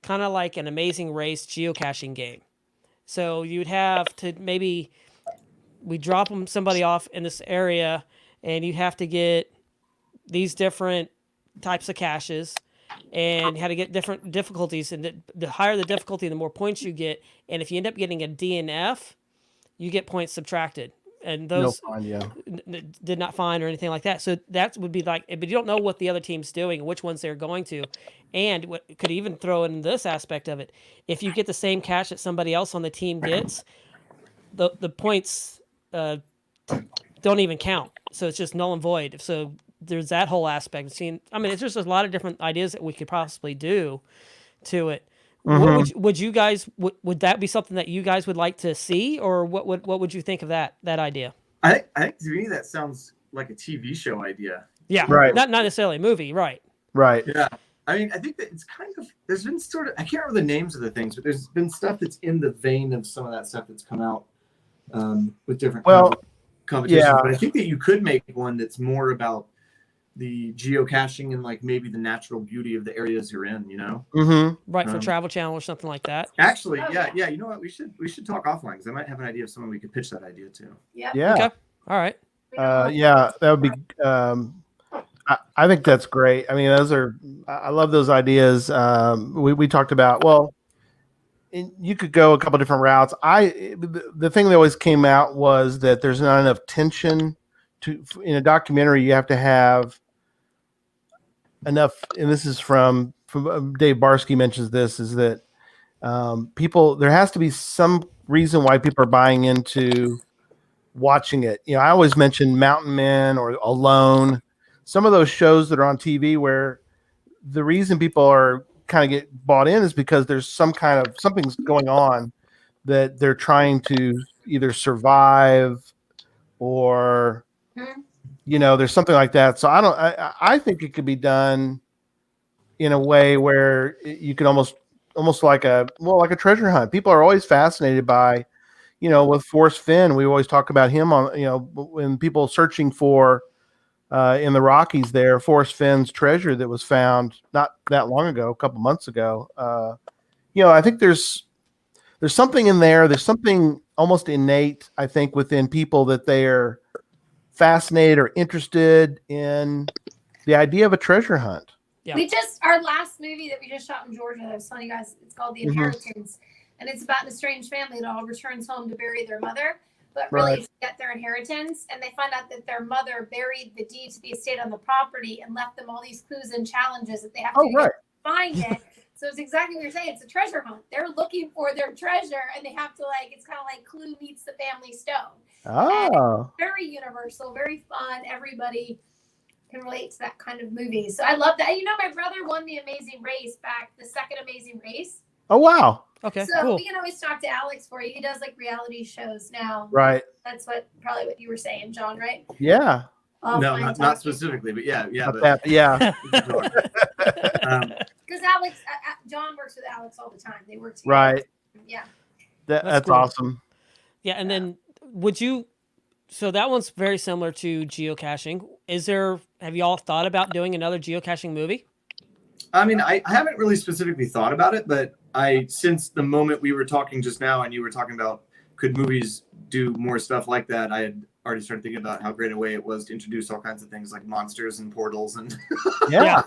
kind of like an Amazing Race geocaching game? So you'd have to we drop somebody off in this area, and you have to get these different types of caches, and how to get different difficulties. And the higher the difficulty, the more points you get. And if you end up getting a DNF, you get points subtracted. And those did not find or anything like that. So that would be like, but you don't know what the other team's doing, which ones they're going to. And what could even throw in this aspect of it, if you get the same cache that somebody else on the team gets, the points don't even count. So it's just null and void. So there's that whole aspect. It's just a lot of different ideas that we could possibly do to it. Mm-hmm. Would you guys would that be something that you guys would like to see, or what would you think of that idea? I think to me that sounds like a TV show idea. Yeah, right. Not necessarily a movie, right? Right. Yeah. I mean, I think that it's kind of, there's been sort of, I can't remember the names of the things, but there's been stuff that's in the vein of some of that stuff that's come out with different competitions. Yeah. But I think that you could make one that's more about the geocaching and like maybe the natural beauty of the areas you're in, Mm-hmm. Right, for Travel Channel or something like that. Actually, yeah. You know what? We should talk offline, because I might have an idea of someone we could pitch that idea to. Yeah. Yeah. Okay. All right. Yeah, that would be. I think that's great. I mean, I love those ideas. We talked about, you could go a couple different routes. The thing that always came out was that there's not enough tension in a documentary. You have to have enough, and this is from Dave Barsky mentions this, is that there has to be some reason why people are buying into watching it. I always mention Mountain Men or Alone, some of those shows that are on TV where the reason people are kind of get bought in is because there's something's going on that they're trying to either survive or there's something like that. So I think it could be done in a way where you could almost like a treasure hunt. People are always fascinated by, with Forrest Fenn. We always talk about him on, when people searching for in the Rockies there, Forrest Fenn's treasure that was found not that long ago, a couple months ago. I think there's something in there. There's something almost innate, I think, within people, that they are fascinated or interested in the idea of a treasure hunt. Yeah. Our last movie that we just shot in Georgia, I was telling you guys, it's called The Inheritance, and it's about an estranged family that all returns home to bury their mother, but really to get their inheritance. And they find out that their mother buried the deed to the estate on the property and left them all these clues and challenges that they have to find it. So it's exactly what you're saying. It's a treasure hunt. They're looking for their treasure, and they have to it's kind of like Clue meets the Family Stone. Oh. Very universal, very fun. Everybody can relate to that kind of movie. So I love that. My brother won the Amazing Race the second Amazing Race. Oh, wow. Okay, so cool. we can always talk to Alex for you. He does reality shows now. Right. That's probably what you were saying, John, right? Yeah. No, not specifically, but yeah. Because Alex, John works with Alex all the time. They work together. Right. Yeah. That's cool. awesome. Yeah, and then so that one's very similar to geocaching. Have you all thought about doing another geocaching movie? I mean, I haven't really specifically thought about it, but since the moment we were talking just now and you were talking about could movies do more stuff like that, I had already started thinking about how great a way it was to introduce all kinds of things like monsters and portals and Yeah,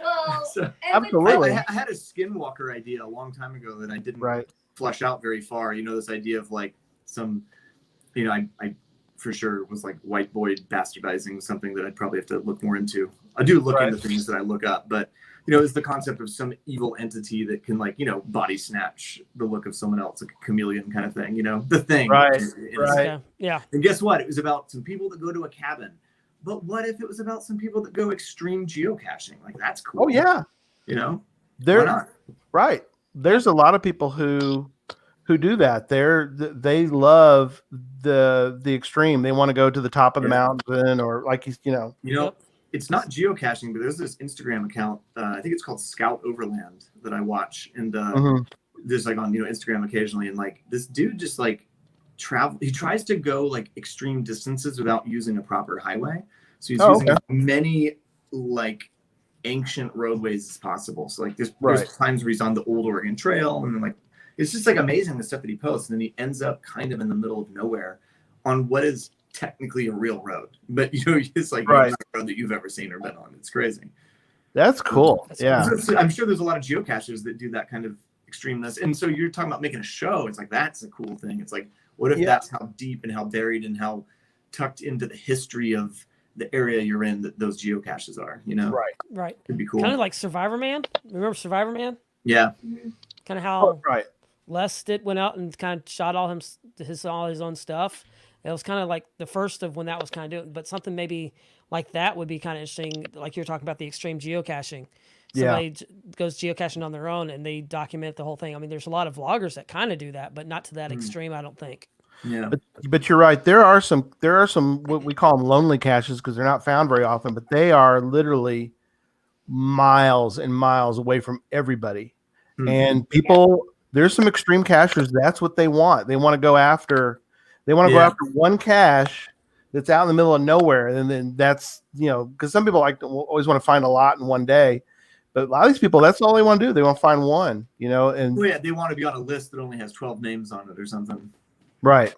Well, So, and with absolutely. I had a skinwalker idea a long time ago that I didn't Right. flesh out very far. You know, this idea of like some, you know, I for sure was like white boy bastardizing something that I'd probably have to look more into. I do look into things that I look up, but you know, it's the concept of some evil entity that can like, you know, body snatch the look of someone else, like a chameleon kind of thing, you know, the thing. Right, in a right. sense. Yeah. And guess what? It was about some people that go to a cabin. But what if it was about some people that go extreme geocaching? Like that's cool. Oh yeah, You know? Why there. not? Right. There's a lot of people who do that. They love the extreme. They want to go to the top of the mountain, or like you know. You know, it's not geocaching, but there's this Instagram account. I think it's called Scout Overland that I watch, and there's like on Instagram occasionally, and like this dude just like travel. He tries to go like extreme distances without using a proper highway. So he's using as many like ancient roadways as possible. So like there's times where he's on the old Oregon Trail, and then like it's just like amazing the stuff that he posts, and then he ends up kind of in the middle of nowhere on what is technically a real road, but it's like not a road that you've ever seen or been on. It's crazy. That's cool. Yeah, so I'm sure there's a lot of geocachers that do that kind of extremeness. And so you're talking about making a show. It's like that's a cool thing. It's like what if that's how deep and how buried and how tucked into the history of the area you're in that those geocaches are, you know? Right. It'd be cool. Kind of like Survivor Man. Remember Survivor Man? Yeah. Kind of how Les Stitt went out and kind of shot all his own stuff. It was kind of like the first of when that was kind of doing, but something maybe like that would be kind of interesting. Like you're talking about the extreme geocaching. Somebody goes geocaching on their own and they document the whole thing. I mean, there's a lot of vloggers that kind of do that, but not to that extreme, I don't think. Yeah. But you're right. There are some what we call them lonely caches because they're not found very often, but they are literally miles and miles away from everybody. And people, there's some extreme cachers. That's what they want. They want to go after. They want to go after one cache that's out in the middle of nowhere, and then that's because some people always want to find a lot in one day, but a lot of these people, that's all they want to do. They want to find one, and they want to be on a list that only has 12 names on it or something. Right.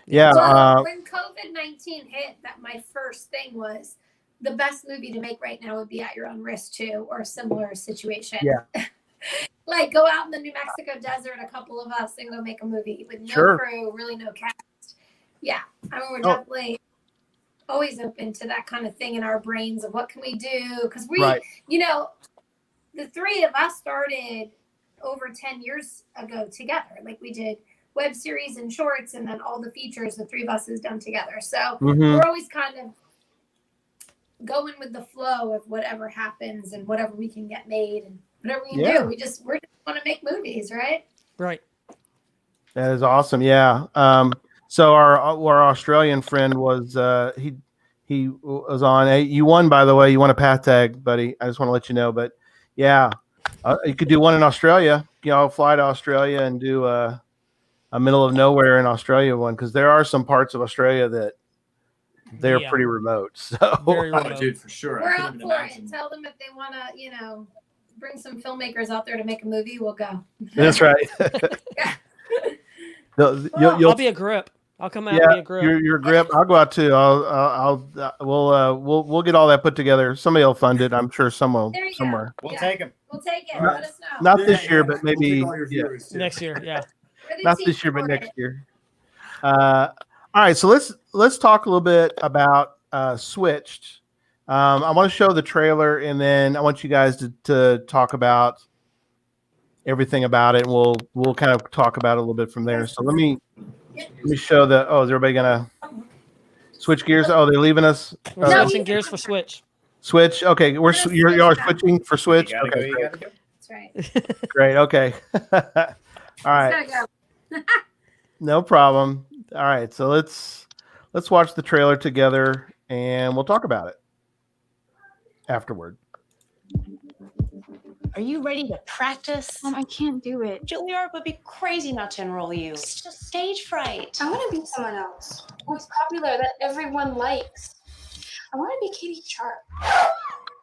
Yeah. Well, when COVID-19 hit, that my first thing was the best movie to make right now would be At Your Own Risk too, or a similar situation. Yeah. Like go out in the New Mexico desert, a couple of us, and go make a movie with no crew, really no cast. Yeah, I mean, we're definitely always open to that kind of thing in our brains of what can we do? Because we, the three of us started over 10 years ago together. Like we did web series and shorts, and then all the features the three of us has done together. So we're always kind of going with the flow of whatever happens and whatever we can get made and whatever we can do. We just want to make movies, right? Right. That is awesome. Yeah. So our Australian friend was he was on. Hey, you won, by the way. You won a path tag, buddy. I just want to let you know. But yeah, you could do one in Australia. Fly to Australia and do a middle of nowhere in Australia one, because there are some parts of Australia that they're pretty remote. So dude, for sure. We're out for it. Tell them if they want to, bring some filmmakers out there to make a movie, we'll go. That's right. I'll be a grip. I'll come out and be a grip. Your grip. I'll go out too. We'll get all that put together. Somebody will fund it. I'm sure somewhere. We'll take them. We'll take it. Let us know. Not this year, but maybe next year. Yeah. Not this year, but next year. All right. So let's talk a little bit about Switched. I want to show the trailer, and then I want you guys to talk about everything about it. And we'll kind of talk about it a little bit from there. So let me show the. Oh, is everybody gonna switch gears? Oh, they're leaving us. We're switching gears for Switch. Switch. Okay, you're switching for Switch. Okay, go. That's right. Great. Okay. All right. No problem. All right. So let's watch the trailer together, and we'll talk about it afterward. Are you ready to practice? Mom, I can't do it. Juilliard would be crazy not to enroll you. It's just stage fright. I want to be someone else who's popular that everyone likes. I want to be Katie Sharp.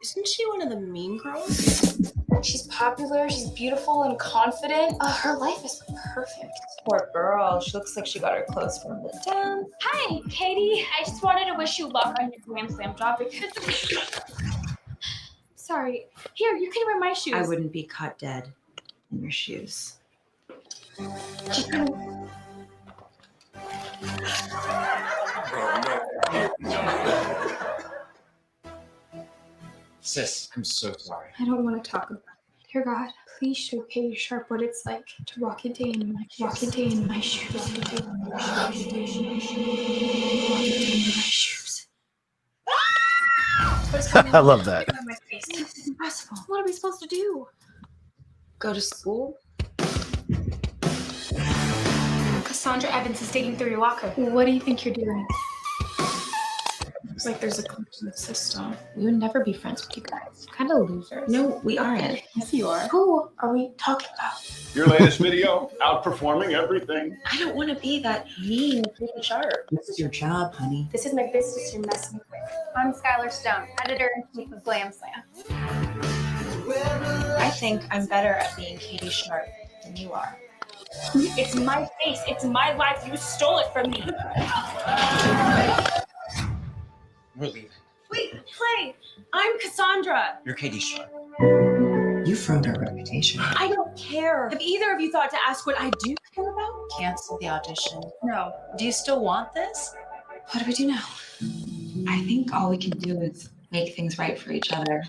Isn't she one of the mean girls? She's popular, she's beautiful and confident. Her life is perfect. Poor girl. She looks like she got her clothes from the town. Hi, Katie. I just wanted to wish you luck on your Glam Slam job because sorry. Here, you can wear my shoes. I wouldn't be caught dead in your shoes. Sis, I'm so sorry. I don't want to talk about it. Dear God, please show Katie Sharp what it's like to walk a day in my shoes. Walk a day in my shoes. Walk a day in my shoes. I love that. It's impossible. What are we supposed to do? Go to school? Cassandra Evans is digging through your locker. What do you think you're doing? It's like there's a complete system. We would never be friends with you guys. Kind of losers. No, we aren't. Yes, you are. Who are we talking about? Your latest video, outperforming everything. I don't want to be that mean Katie Sharp. This is your job, honey. This is my business you're messing with. I'm Skylar Stone, editor-in-chief of Glam Slam. I think I'm better at being Katie Sharp than you are. It's my face. It's my life. You stole it from me. We're leaving. Wait, play. I'm Cassandra. You're Katie Sharp. You've ruined our reputation. I don't care. Have either of you thought to ask what I do care about? Cancel the audition. No. Do you still want this? What do we do now? I think all we can do is make things right for each other.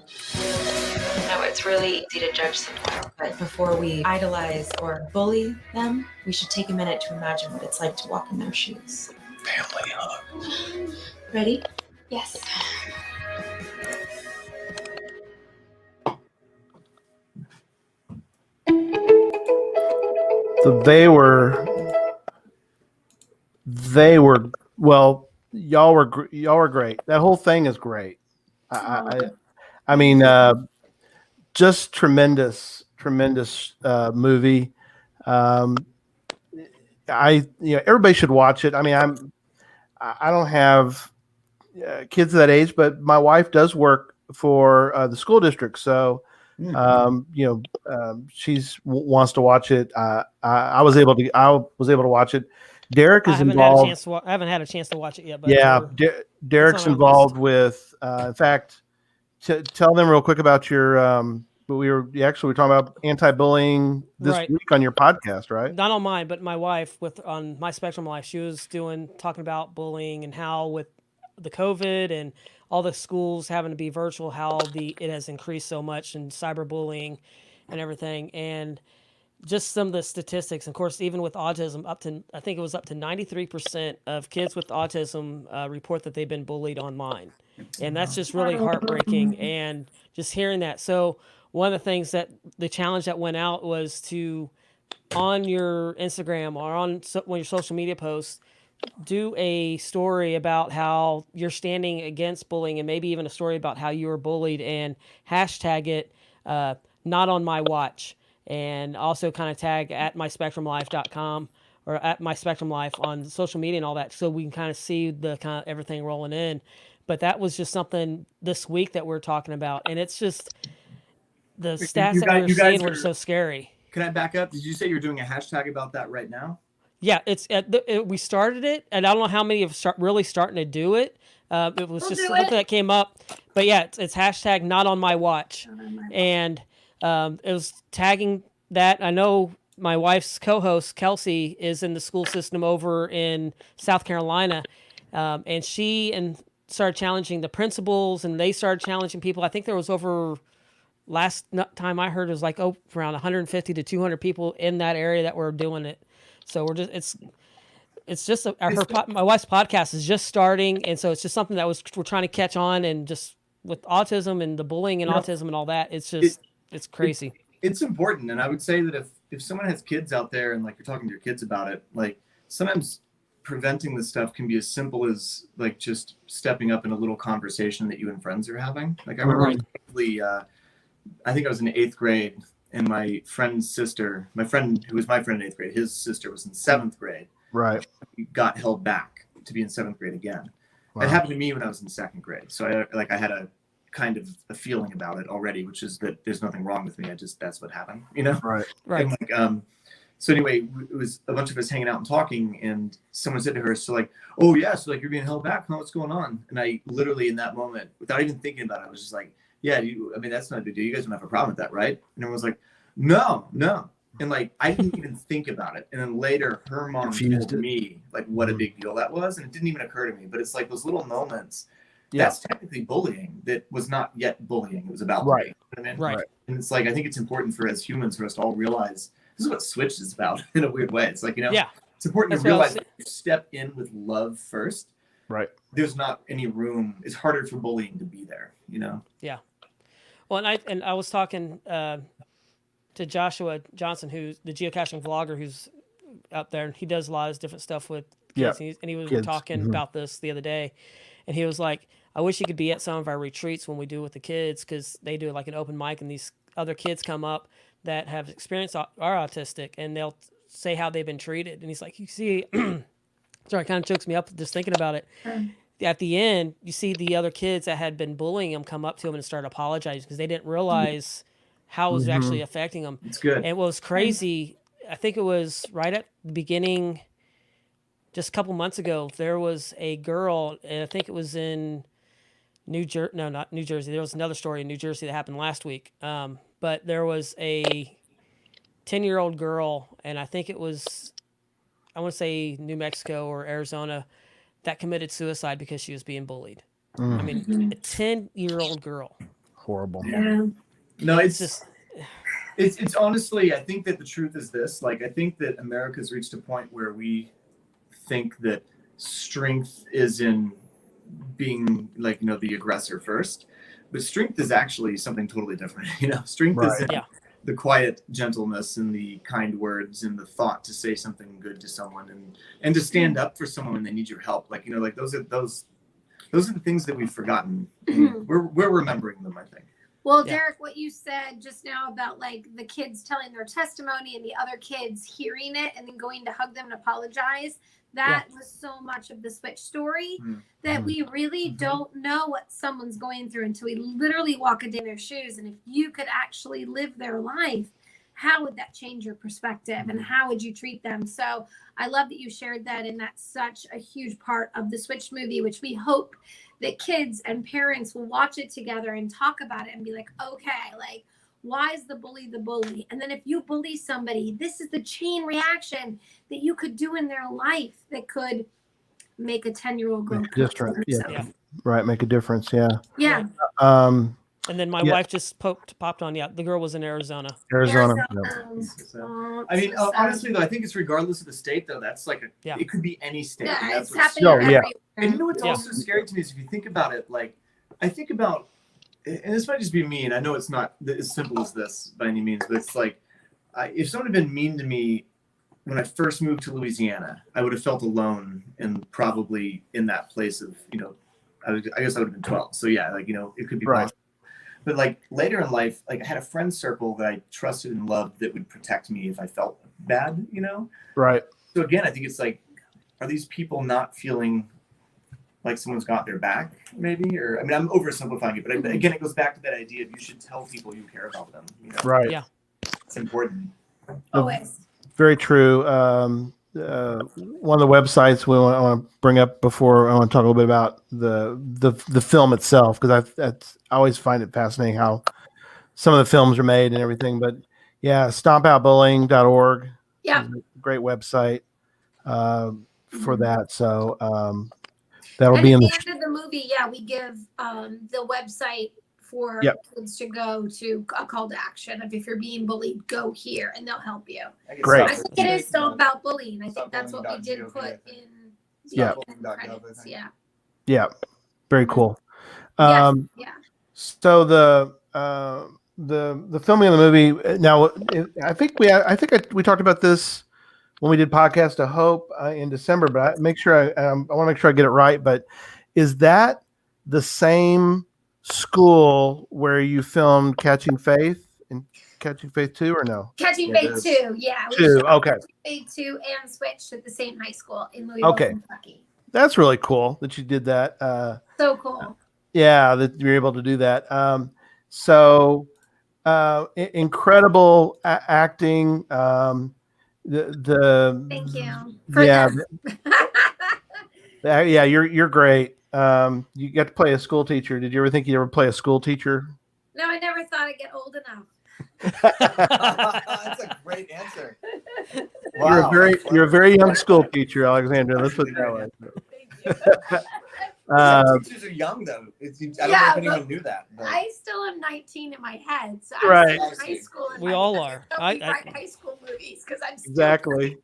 No, it's really easy to judge someone, but before we idolize or bully them, we should take a minute to imagine what it's like to walk in their shoes. Family hug. Ready? Yes. So they were well. Y'all were great. That whole thing is great. I mean, just tremendous movie. Everybody should watch it. I mean, I don't have kids that age, but my wife does work for the school district, so she's wants to watch it. I was able to watch it. Derek is involved. I haven't had a chance to watch it yet. But yeah, Derek's involved with. In fact, tell them real quick about your. We were talking about anti-bullying this week on your podcast, right? Not on mine, but my wife on My Spectrum Life. She was talking about bullying and how with the COVID and all the schools having to be virtual, how it has increased so much in cyberbullying and everything, and just some of the statistics. Of course, even with autism, I think it was up to 93% of kids with autism report that they've been bullied online, and that's just really heartbreaking. And just hearing that, so one of the things that the challenge that went out was to, on your Instagram or on one of your social media posts, do a story about how you're standing against bullying, and maybe even a story about how you were bullied, and hashtag it not on my watch. And also kind of tag at myspectrumlife.com or at myspectrumlife on social media and all that, so we can kind of see the kind of everything rolling in. But that was just something this week that we're talking about, and it's just the stats that we're seeing were so scary. Can I back up? Did you say you're doing a hashtag about that right now? Yeah, we started it, and I don't know how many have really starting to do it. It was just something that came up, but yeah, it's hashtag not on my watch, and it was tagging that. I know my wife's co-host Kelsey is in the school system over in South Carolina, and she started challenging the principals, and they started challenging people. I think there was last time I heard, it was like around 150 to 200 people in that area that were doing it. So we're just my wife's podcast is just starting, and so it's just something that we're trying to catch on, and just with autism and the bullying and autism and all that, it's just it's crazy. It's important, and I would say that if someone has kids out there and like you're talking to your kids about it, like sometimes preventing this stuff can be as simple as like just stepping up in a little conversation that you and friends are having. Like I remember, I think I was in 8th grade. And my friend's sister, my friend who was my friend in 8th grade, his sister was in 7th grade. Right. He got held back to be in 7th grade again. Wow. It happened to me when I was in 2nd grade. So I had a kind of a feeling about it already, which is that there's nothing wrong with me. That's what happened, you know? Right. Right. And like, so anyway, it was a bunch of us hanging out and talking, and someone said to her, so like, oh yeah, so like you're being held back, huh? What's going on? And I literally in that moment, without even thinking about it, I was just like, yeah, I mean, that's not a big deal. You guys don't have a problem with that, right? And everyone was like, no. And like, I didn't even think about it. And then later her mom told me like what a big deal that was. And it didn't even occur to me, but it's like those little moments. Yeah. That's technically bullying that was not yet bullying. It was about bullying. You know what I mean? Right. And it's like, I think it's important for as humans for us to all realize this is what Switch is about in a weird way. It's like, you know, it's important to realize that if you step in with love first. Right. There's not any room. It's harder for bullying to be there, you know? Yeah. Well, and I was talking to Joshua Johnson, who's the geocaching vlogger who's out there, and he does a lot of different stuff with kids. And he was talking about this the other day, and he was like, I wish he could be at some of our retreats when we do with the kids, because they do like an open mic, and these other kids come up that have experienced are autistic, and they'll say how they've been treated. And he's like, you see, sorry, it kind of chokes me up just thinking about it. At the end, you see the other kids that had been bullying him come up to him and start apologizing because they didn't realize how it was actually affecting them. It's good. And what was crazy, I think it was right at the beginning, just a couple months ago, there was a girl, and I think it was in not New Jersey. There was another story in New Jersey that happened last week. But there was a 10-year-old girl, and I think it was, I want to say New Mexico or Arizona, that committed suicide because she was being bullied. I mean, a 10-year-old girl. Horrible. Yeah. No, it's just, it's honestly, I think that the truth is this, like, I think that America's reached a point where we think that strength is in being like, you know, the aggressor first, but strength is actually something totally different. You know, strength is in the quiet gentleness and the kind words and the thought to say something good to someone and to stand up for someone when they need your help. Like, you know, like those are the things that we've forgotten. We're remembering them, I think. Well, Derek, what you said just now about like the kids telling their testimony and the other kids hearing it and then going to hug them and apologize, that was so much of the Switch story that we really don't know what someone's going through until we literally walk in their shoes. And if you could actually live their life, how would that change your perspective and how would you treat them? So I love that you shared that. And that's such a huge part of the Switch movie, which we hope that kids and parents will watch it together and talk about it and be like, okay, like, why is the bully the bully? And then if you bully somebody, this is the chain reaction that you could do in their life that could make a 10-year-old girl. Right. Make a difference. Yeah. Yeah. And then my wife just popped on. Yeah, the girl was in Arizona. Arizona. I mean, honestly, though, I think it's regardless of the state, though. That's like it could be any state. Yeah, and that's it's happening everywhere. And you know what's also scary to me is if you think about it, like, I think about, and this might just be me, and I know it's not as simple as this by any means, but it's like, if someone had been mean to me when I first moved to Louisiana, I would have felt alone and probably in that place of, you know, I guess I would have been 12. So yeah, like, you know, it could be possible. But like later in life, like I had a friend circle that I trusted and loved that would protect me if I felt bad, you know? Right. So again, I think it's like, are these people not feeling like someone's got their back, maybe? Or, I mean, I'm oversimplifying it, but again, it goes back to that idea of you should tell people you care about them. You know? Right. Yeah. It's important. Always. Very true. One of the websites I want to bring up before I want to talk a little bit about the film itself, because I always find it fascinating how some of the films are made and everything. But yeah, stompoutbullying.org. Yeah. Great website for that. So that'll be in the end of the movie. Yeah, we give the website for kids to go to, a call to action of if you're being bullied, go here and they'll help you. Great. I think it is still about bullying. I think that's what we did put in the credits. Yeah. Yeah. Very cool. Yeah. So the filming of the movie now, I think we talked about this when we did Podcast of Hope in December, but I want to make sure I get it right. But is that the same school where you filmed Catching Faith and Catching Faith 2 or no? Catching Faith 2, yeah. Okay. Catching Faith 2 and switched at the same high school in Louisville, Kentucky. That's really cool that you did that. So cool. Yeah, that you're able to do that. So incredible acting. Thank you. Yeah, yeah, you're great. You got to play a school teacher. Did you ever think you'd ever play a school teacher? No, I never thought I'd get old enough. That's a great answer. You're a very young school teacher, Alexandra. Let's put it that way. Teachers are young though. I don't know if anyone knew that. But. I still am 19 in my head, so Right. I'm still in high school. We all are. I write high school movies because I'm still Exactly.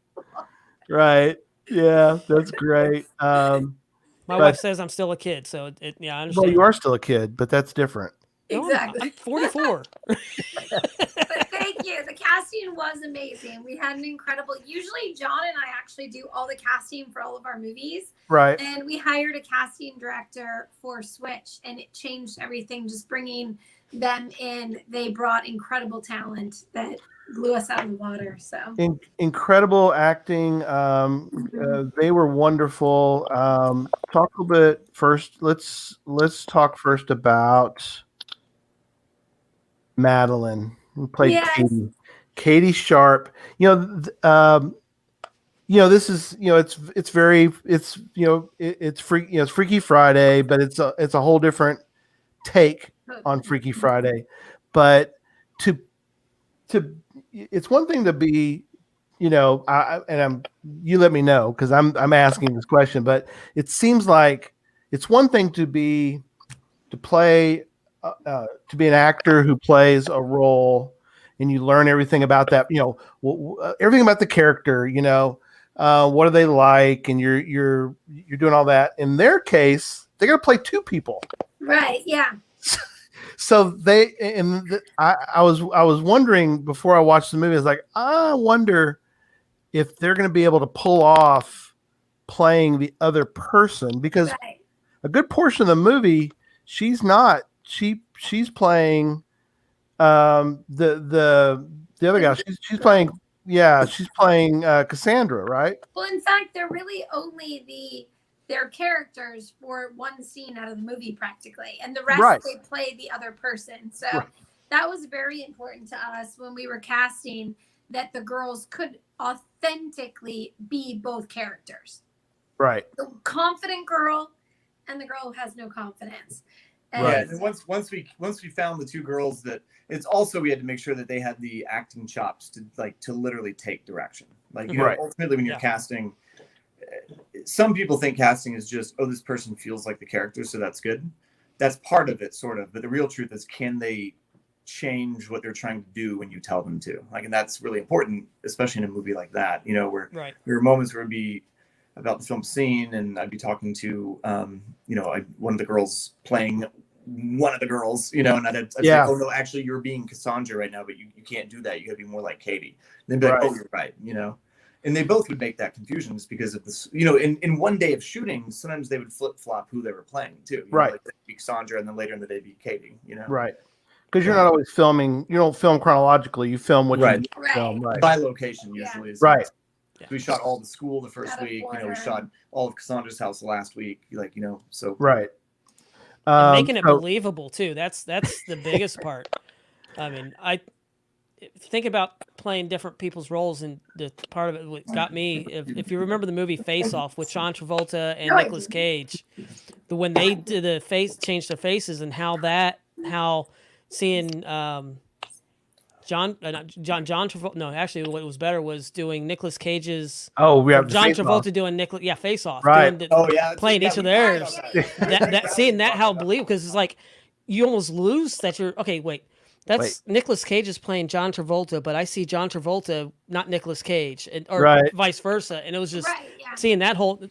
Right. Yeah, that's great. My wife says I'm still a kid, so yeah, I understand. Well, you are still a kid, but that's different. Exactly. I'm 44. But thank you. The casting was amazing. We had an incredible. Usually, John and I actually do all the casting for all of our movies. Right. And we hired a casting director for Switch, and it changed everything. Just bringing them in, they brought incredible talent that blew us out of the water. So incredible acting. They were wonderful. Talk a little bit first. Let's talk first about Madeline, who played Katie. Katie Sharp. This is it's Freaky Friday, but it's a whole different take on Freaky Friday. But it's one thing to be, you let me know because I'm asking this question, but it seems like it's one thing to be an actor who plays a role and you learn everything about that, everything about the character, what are they like, and you're doing all that. In their case, they're going to play two people. Right. Yeah. So I was wondering before I watched the movie, I was like, I wonder if they're going to be able to pull off playing the other person, because a good portion of the movie, she's not. She's playing the other guy. She's playing. Yeah, she's playing Cassandra, right? Well, in fact, they're really only their characters for one scene out of the movie practically, and the rest they play the other person. So that was very important to us when we were casting, that the girls could authentically be both characters. Right. The confident girl and the girl who has no confidence. And once we found the two girls, that it's also, we had to make sure that they had the acting chops to literally take direction. Ultimately when you're casting, some people think casting is just, this person feels like the character, so that's good. That's part of it, sort of. But the real truth is, can they change what they're trying to do when you tell them to? And that's really important, especially in a movie like that. Where there are moments where it'd be about the film scene, and I'd be talking to, one of the girls playing one of the girls, and I'd say, oh no, actually you're being Cassandra right now, but you can't do that. You gotta be more like Katie. And they'd be like, oh, you're right, and they both would make that confusion just because of this, in one day of shooting, sometimes they would flip flop who they were playing too. Like they'd be Cassandra and then later in the day be Katie, Right. Because you're not always filming, you don't film chronologically, you film what you film. Right. By location usually. Right. So we shot all the school the first week, we shot all of Cassandra's house last week, so. Right. Making it believable too. That's the biggest part. I mean, I think about playing different people's roles, and the part of it what got me, if you remember the movie Face Off with John Travolta and Nicolas Cage, when they did change their faces, and how seeing John Travolta. No, actually, what was better was doing Nicolas Cage's. Oh, we have John Travolta doing Face Off. Right. Playing each of theirs. Seeing that how believable, because it's like you almost lose that you're okay. Wait, that's Nicolas Cage is playing John Travolta, but I see John Travolta, not Nicolas Cage, or vice versa, and it was just seeing that whole.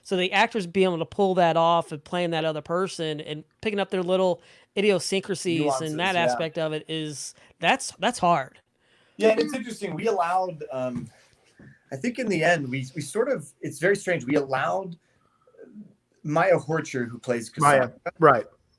So the actors being able to pull that off and playing that other person and picking up their little idiosyncrasies, nuances, and that aspect of it that's hard. Yeah, and it's interesting. We allowed, I think in the end, we sort of, it's very strange. We allowed Maya Horcher, who plays Cassandra,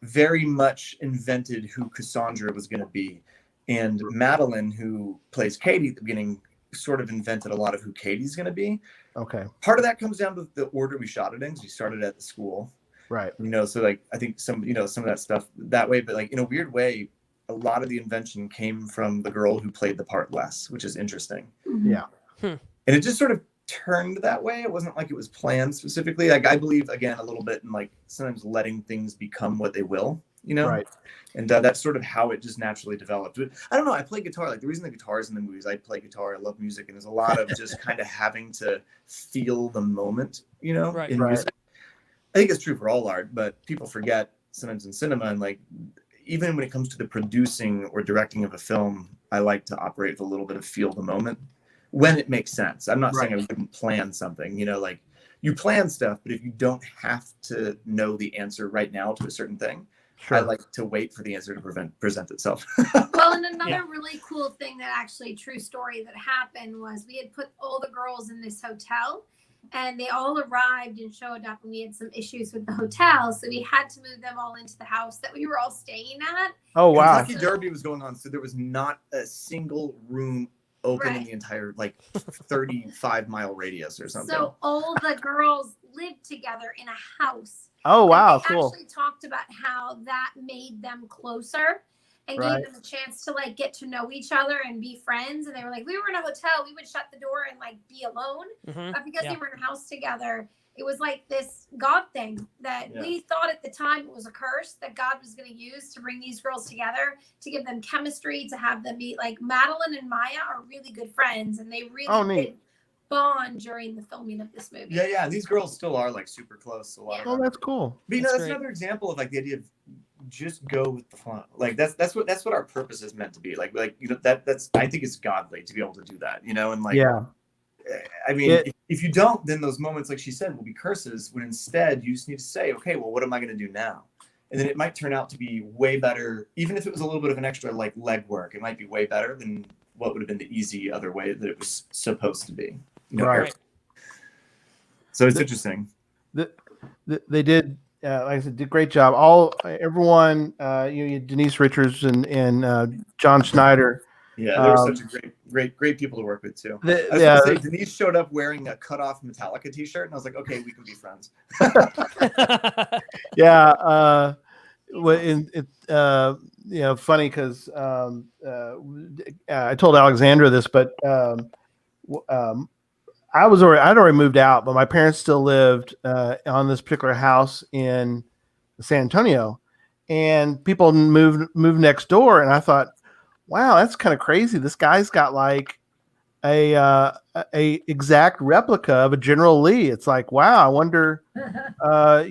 very much invented who Cassandra was going to be. And Madeline, who plays Katie at the beginning, sort of invented a lot of who Katie's going to be. Okay. Part of that comes down to the order we shot it in, because we started at the school. Right. So like I think some of that stuff that way, but like in a weird way, a lot of the invention came from the girl who played the part less, which is interesting. Yeah. And it just sort of turned that way. It wasn't like it was planned specifically. Like I believe again a little bit in like sometimes letting things become what they will, Right. And that's sort of how it just naturally developed. But I don't know. I play guitar. Like the reason the guitar is in the movies, I play guitar. I love music, and there's a lot of just kind of having to feel the moment, Right. in music. I think it's true for all art, but people forget sometimes in cinema, and like even when it comes to the producing or directing of a film, I like to operate with a little bit of feel the moment when it makes sense. I'm not saying I wouldn't plan something, like you plan stuff, but if you don't have to know the answer right now to a certain thing, I like to wait for the answer to present itself. Well, and another really cool thing that actually true story that happened was we had put all the girls in this hotel and they all arrived and showed up and we had some issues with the hotel. So we had to move them all into the house that we were all staying at. Oh, wow. Kentucky Derby was going on. So there was not a single room open in the entire 35-mile radius or something. So all the girls lived together in a house. Oh, wow. They Cool. actually talked about how that made them closer and gave them a chance to get to know each other and be friends. And they were like, we were in a hotel, we would shut the door and be alone. But because they were in a house together, it was like this God thing that we thought at the time it was a curse that God was going to use to bring these girls together, to give them chemistry, to have them be like Madeline and Maya are really good friends. And they really did bond during the filming of this movie. Yeah. These girls still are super close. Oh, that's cool. But that's another example of the idea of just go with the fun. That's what our purpose is meant to be. That's I think it's godly to be able to do that. And I mean, if you don't, then those moments, like she said, will be curses. When instead you just need to say, okay, well, what am I going to do now? And then it might turn out to be way better, even if it was a little bit of an extra leg work. It might be way better than what would have been the easy other way that it was supposed to be. Right. So it's interesting. They did, like I said, did a great job. Everyone, Denise Richards and John Schneider. Yeah, they were such a great people to work with too. I was gonna say, Denise showed up wearing a cut-off Metallica T-shirt, and I was like, okay, we can be friends. Yeah, funny because I told Alexandra this, but I'd already moved out, but my parents still lived on this particular house in San Antonio, and people moved next door, and I thought, wow, that's kind of crazy. This guy's got a exact replica of a General Lee. It's like, wow, I wonder, I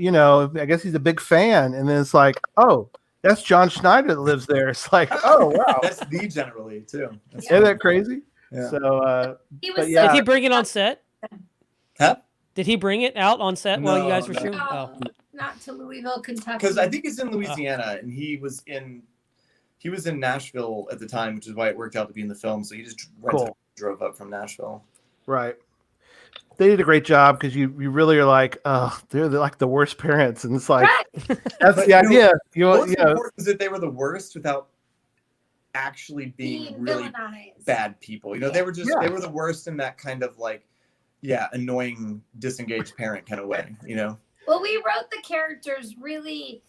guess he's a big fan. And then it's like, oh, that's John Schneider that lives there. It's like, oh, wow. That's the General Lee too. Isn't that crazy? Yeah. So, did he bring it on set? Huh? Did he bring it out on set while you guys were shooting? Oh, not to Louisville, Kentucky. Because I think it's in Louisiana, and he was in Nashville at the time, which is why it worked out to be in the film. So he just drove up from Nashville. Right. They did a great job because you really are like, oh, they're like the worst parents, and it's like that's the idea. What's important is that they were the worst without actually being really bad people. They were just they were the worst in that kind of annoying, disengaged parent kind of way. Well, we wrote the characters really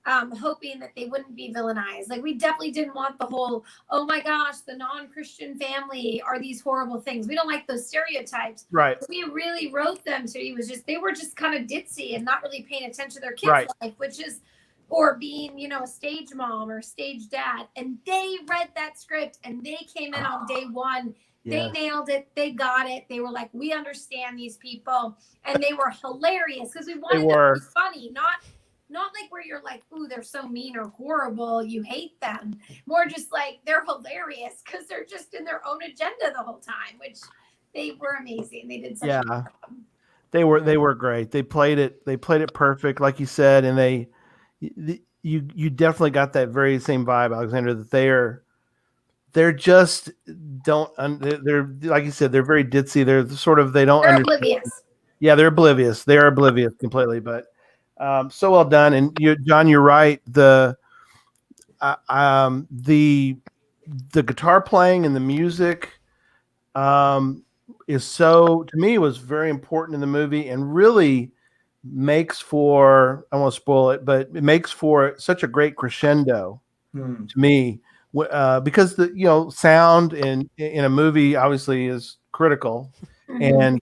hoping that they wouldn't be villainized. We definitely didn't want the whole, oh my gosh, the non-Christian family are these horrible things. We don't like those stereotypes. Right. We really wrote them so they were just kind of ditzy and not really paying attention to their kids' life, which is, or being, a stage mom or stage dad. And they read that script and they came in on day one. They nailed it. They got it. They were like, we understand these people. And they were hilarious because we wanted them to be funny, not where you're like, ooh, they're so mean or horrible, you hate them. More just they're hilarious because they're just in their own agenda the whole time, which they were amazing. They did such a good job. They were great. They played it perfect, like you said, and you definitely got that very same vibe, Alexandra, that they're just they're like you said, they're very ditzy. They're sort of, they're oblivious. Yeah, they're oblivious. They are oblivious completely, but so well done. And John, you're right. The guitar playing and the music is to me was very important in the movie, and really makes for, I won't spoil it, but it makes for such a great crescendo to me, because the sound in a movie obviously is critical, and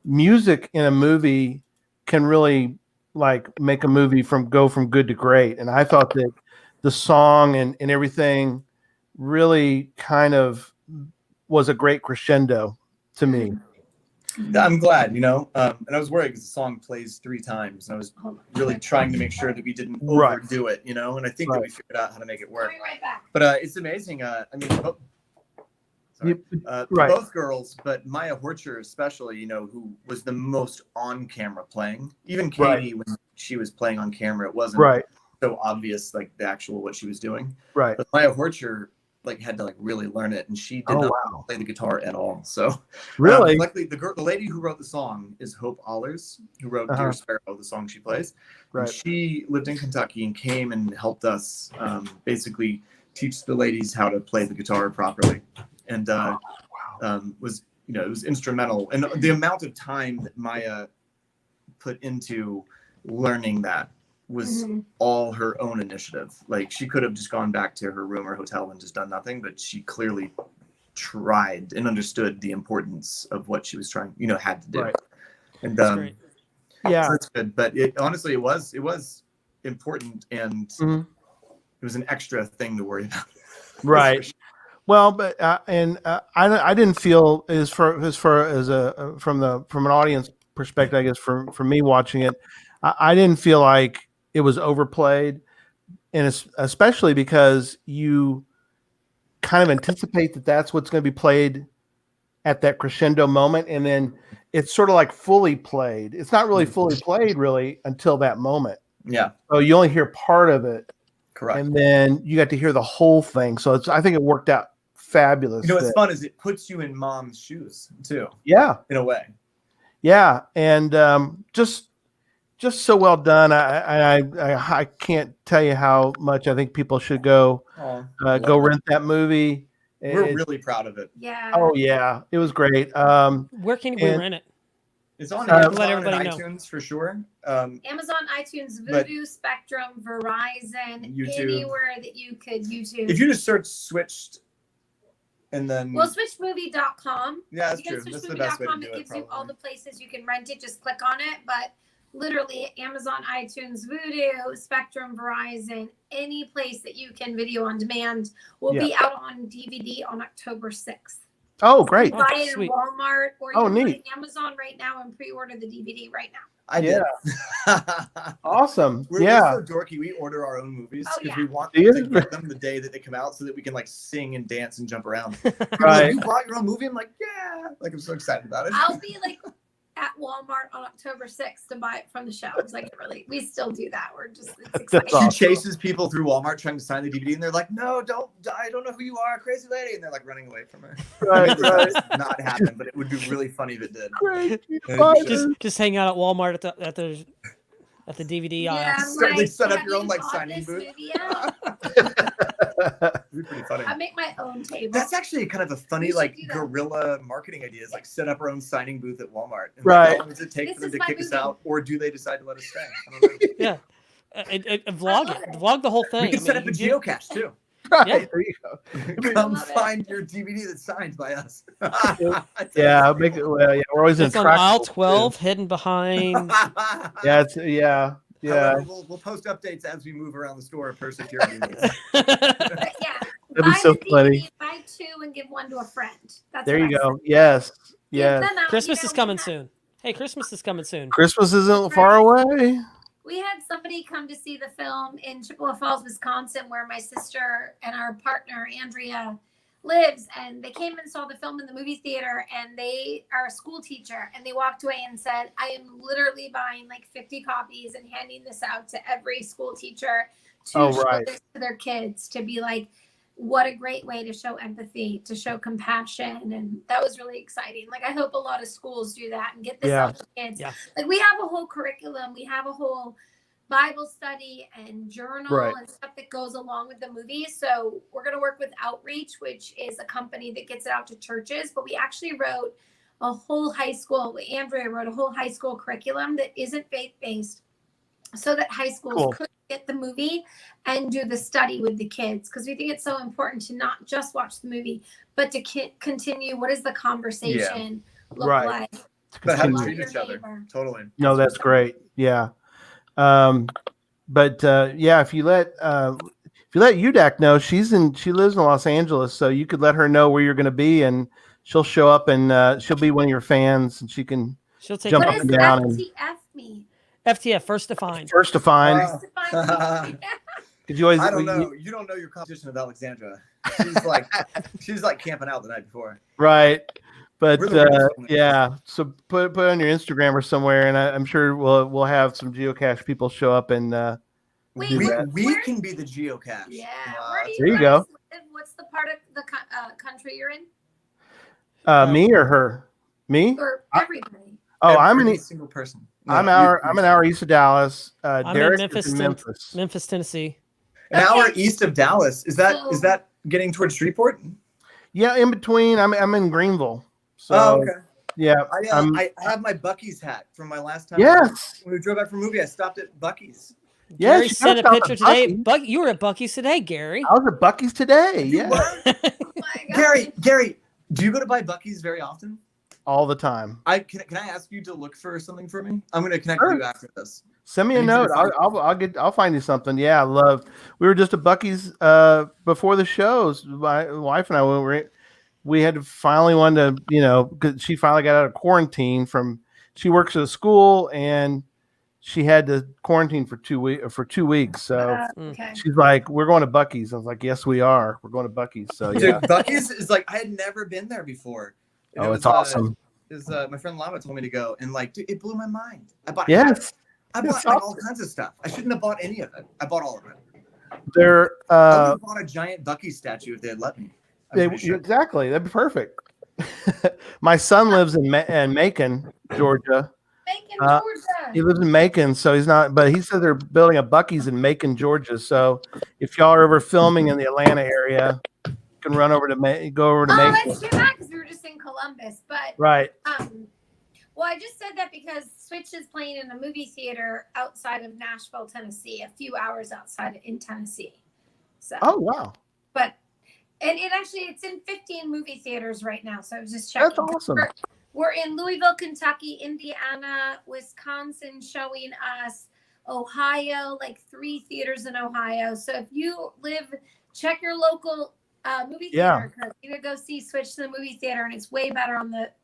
music in a movie can really like make a movie go from good to great. And I thought that the song and everything really kind of was a great crescendo to me. I'm glad, and I was worried because the song plays 3 times, and I was really trying to make sure that we didn't overdo it, and I think that we figured out how to make it work. Right back. But it's amazing. Both girls, but Maya Horcher especially, who was the most on camera playing. Even Katie, when she was playing on camera, it wasn't so obvious, like the actual what she was doing. Right. But Maya Horcher had to really learn it, and she did not play the guitar at all. So really, luckily the lady who wrote the song is Hope Allers, who wrote Dear Sparrow, the song she plays. Right. And she lived in Kentucky and came and helped us basically teach the ladies how to play the guitar properly, and was it was instrumental. And the amount of time that Maya put into learning that was all her own initiative. Like, she could have just gone back to her room or hotel and just done nothing, but she clearly tried and understood the importance of what she was trying, had to do. Right. And That's yeah, so that's good. But honestly, it was important, and it was an extra thing to worry about. Right. Well, but I didn't feel from an audience perspective, I guess from me watching it, I didn't feel like it was overplayed, and especially because you kind of anticipate that that's what's going to be played at that crescendo moment, and then it's sort of like fully played. It's not really fully played until that moment. Yeah. So you only hear part of it. Correct. And then you got to hear the whole thing. So I think it worked out fabulous. What's fun is it puts you in mom's shoes too. Yeah. In a way. Yeah. And just so well done. I can't tell you how much I think people should go rent that movie. We're really proud of it. Yeah. Oh yeah. It was great. Where can we rent it? It's on Amazon let everybody and iTunes for sure. Amazon, iTunes, Vudu, Spectrum, Verizon, YouTube. Anywhere that you could YouTube. If you just search Switched, and then switchmovie.com. Yeah, that's you can true. That's the best way to do it. it. Gives you all the places you can rent it. Just click on it. But literally, Amazon, iTunes, Vudu, Spectrum, Verizon, any place that you can video on demand will be out on DVD on October 6th. Oh, great! You buy it in Walmart, or you can buy it on Amazon right now and pre-order the DVD right now. I did. Awesome. We're so dorky. We order our own movies because we want to get them the day that they come out, so that we can sing and dance and jump around. Right. You bought your own movie? I'm like, yeah. I'm so excited about it. I'll be at Walmart on October 6th to buy it from the shelves. We still do that. We're just, it's exciting. She chases people through Walmart trying to sign the DVD, and they're like, no, I don't know who you are, crazy lady. And they're running away from her. Right. Does not happen, but it would be really funny if it did. Great. Just hang out at Walmart at the DVD aisle. They set up your own signing booth. It'd be pretty funny. I make my own table. That's actually kind of a funny guerrilla marketing idea. Is set up our own signing booth at Walmart. And right. How long does it take for them to kick us out, or do they decide to let us stay? I don't know. Yeah. Vlog it. Vlog the whole thing. We can set up a geocache too. Right. Yeah. There you go. Come find your DVD that's signed by us. Yeah, make it. Well, yeah, we're always in on aisle 12, hidden behind. Yeah, yeah. However, we'll post updates as we move around the store per security. But yeah, that'd be so funny. Buy 2 and give 1 to a friend. That's there you go. Yes. Yes. Christmas is coming soon. Hey, Christmas is coming soon. Christmas isn't far away. We had somebody come to see the film in Chippewa Falls, Wisconsin, where my sister and our partner, Andrea, lives. And they came and saw the film in the movie theater, and they are a school teacher. And they walked away and said, I am literally buying 50 copies and handing this out to every school teacher to show this to their kids, to be what a great way to show empathy, to show compassion. And that was really exciting. I hope a lot of schools do that and get this out to kids. Yeah. We have a whole curriculum. We have a whole Bible study and journal and stuff that goes along with the movie. So we're going to work with Outreach, which is a company that gets it out to churches. But we actually wrote a whole high school. Andrea wrote a whole high school curriculum that isn't faith-based, so that high schools could get the movie and do the study with the kids, because we think it's so important to not just watch the movie, but to continue. What does the conversation look like? But how to treat each other. Totally. No, that's great. Yeah. But if you let UDAC know, she lives in Los Angeles, so you could let her know where you're going to be, and she'll show up, and she'll be one of your fans, and she'll take jump up and down. What does FTF mean? FTF, first to find. First to find. I don't know. You don't know your competition with Alexandra. She's like camping out the night before. Right. But so put it on your Instagram or somewhere, and I'm sure we'll have some geocache people show up and we can be the geocache. Yeah. There you go. Live? What's the part of the country you're in? Me or her? Me? Or everybody? I'm a single person. No, I'm an hour east of Dallas. Derek is in Memphis. Memphis, Tennessee. An hour east of Dallas. Is that getting towards Shreveport? Yeah, in between. I'm in Greenville. So, okay. Yeah. I have my Buc-ee's hat from my last time. Yes. When we drove back from movie, I stopped at Buc-ee's. Yeah, Gary sent a picture today. You were at Buc-ee's today, Gary. I was at Buc-ee's today. Yeah. Gary, do you go to buy Buc-ee's very often? All the time. Can I ask you to look for something for me? I'm going to connect with you after this. Send me a note. I'll find you something. Yeah, we were just at Buc-ee's before the shows. My wife and I we had finally wanted to, because she finally got out of quarantine she works at a school, and she had to quarantine for 2 weeks. So she's like, "We're going to Buc-ee's." I was like, "Yes, we are. We're going to Buc-ee's." So yeah. Dude, Buc-ee's is I had never been there before. And it's awesome. My friend Lava told me to go, and dude, it blew my mind. I bought all kinds of stuff. I shouldn't have bought any of it. I bought all of it. I would have bought a giant Buc-ee's statue if they had let me. Exactly. That'd be perfect. My son lives in Macon, Georgia. He lives in Macon, so he's not. But he said they're building a Buc-ee's in Macon, Georgia. So if y'all are ever filming in the Atlanta area, you can run over to Macon. Let's do that, because we were just in Columbus. But right. Well, I just said that because Switch is playing in a movie theater outside of Nashville, Tennessee, a few hours outside in Tennessee. So. Oh wow. And it's in 15 movie theaters right now. So I was just checking. That's awesome. We're in Louisville, Kentucky, Indiana, Wisconsin showing us, Ohio, 3 theaters in Ohio. So if you live, check your local movie theater. Because you could go see Switch to the movie theater, and it's way better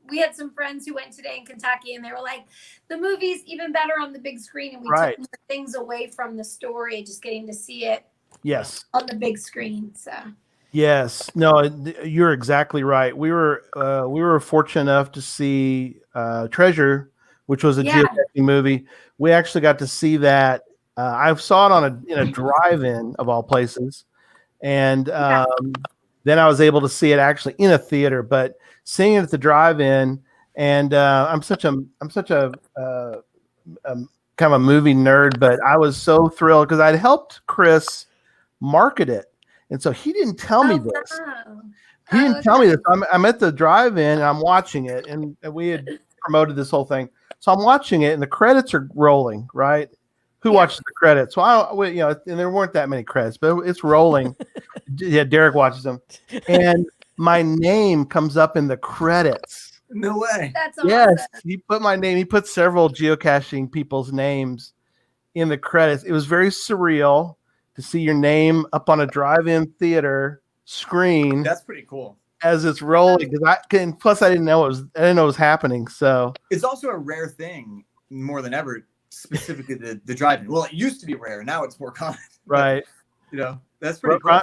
we had some friends who went today in Kentucky, and they were like, the movie's even better on the big screen. And we took more things away from the story, just getting to see it on the big screen. So. Yes, no, you're exactly right. We were fortunate enough to see Treasure, which was a geocaching movie. We actually got to see that. I saw it in a drive-in of all places, and then I was able to see it actually in a theater. But seeing it at the drive-in, and I'm such a kind of a movie nerd, but I was so thrilled because I'd helped Chris market it. And so he didn't tell me this. He didn't tell me this. I'm at the drive-in and I'm watching it, and we had promoted this whole thing. So I'm watching it, and the credits are rolling, right? Who watches the credits? Well, and there weren't that many credits, but it's rolling. Yeah, Derek watches them, and my name comes up in the credits. No way. That's awesome. Yes, he put my name. He put several geocaching people's names in the credits. It was very surreal to see your name up on a drive-in theater screen. That's pretty cool. As it's rolling, plus I didn't know it was happening. So it's also a rare thing more than ever, specifically the drive-in. Well, it used to be rare, now it's more common. Right. That's pretty cool.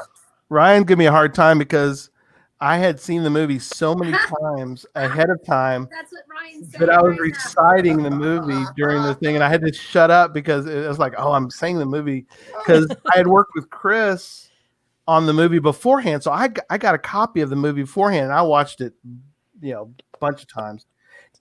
Ryan gave me a hard time because I had seen the movie so many times ahead of time. That's what Ryan said. That I was reciting the movie during the thing, and I had to shut up because it was like, oh, I'm saying the movie, because I had worked with Chris on the movie beforehand. So I got a copy of the movie beforehand, and I watched it, a bunch of times.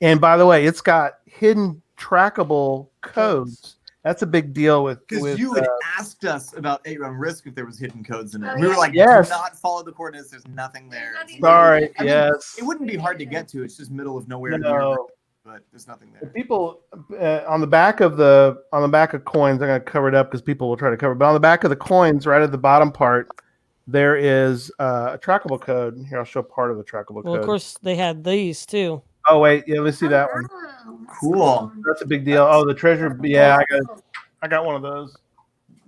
And by the way, it's got hidden trackable codes That's a big deal with Because you had asked us about 8 Run Risk if there was hidden codes in it. Oh, We were yeah. like, Yes. do not follow the coordinates. There's nothing there. There's nothing sorry. I mean, Yes. It wouldn't be hard to get to. It's just middle of nowhere. No. But there's nothing The there. people on the back of coins, I'm going to cover it up because people will try to cover it. But on the back of the coins, right at the bottom part, there is a trackable code. Here, I'll show part of the trackable Well, code. of course, they had these too. Oh wait, yeah, let's see that one. Oh, that's Cool. That's a big deal. Oh, the treasure. Yeah, I got one of those.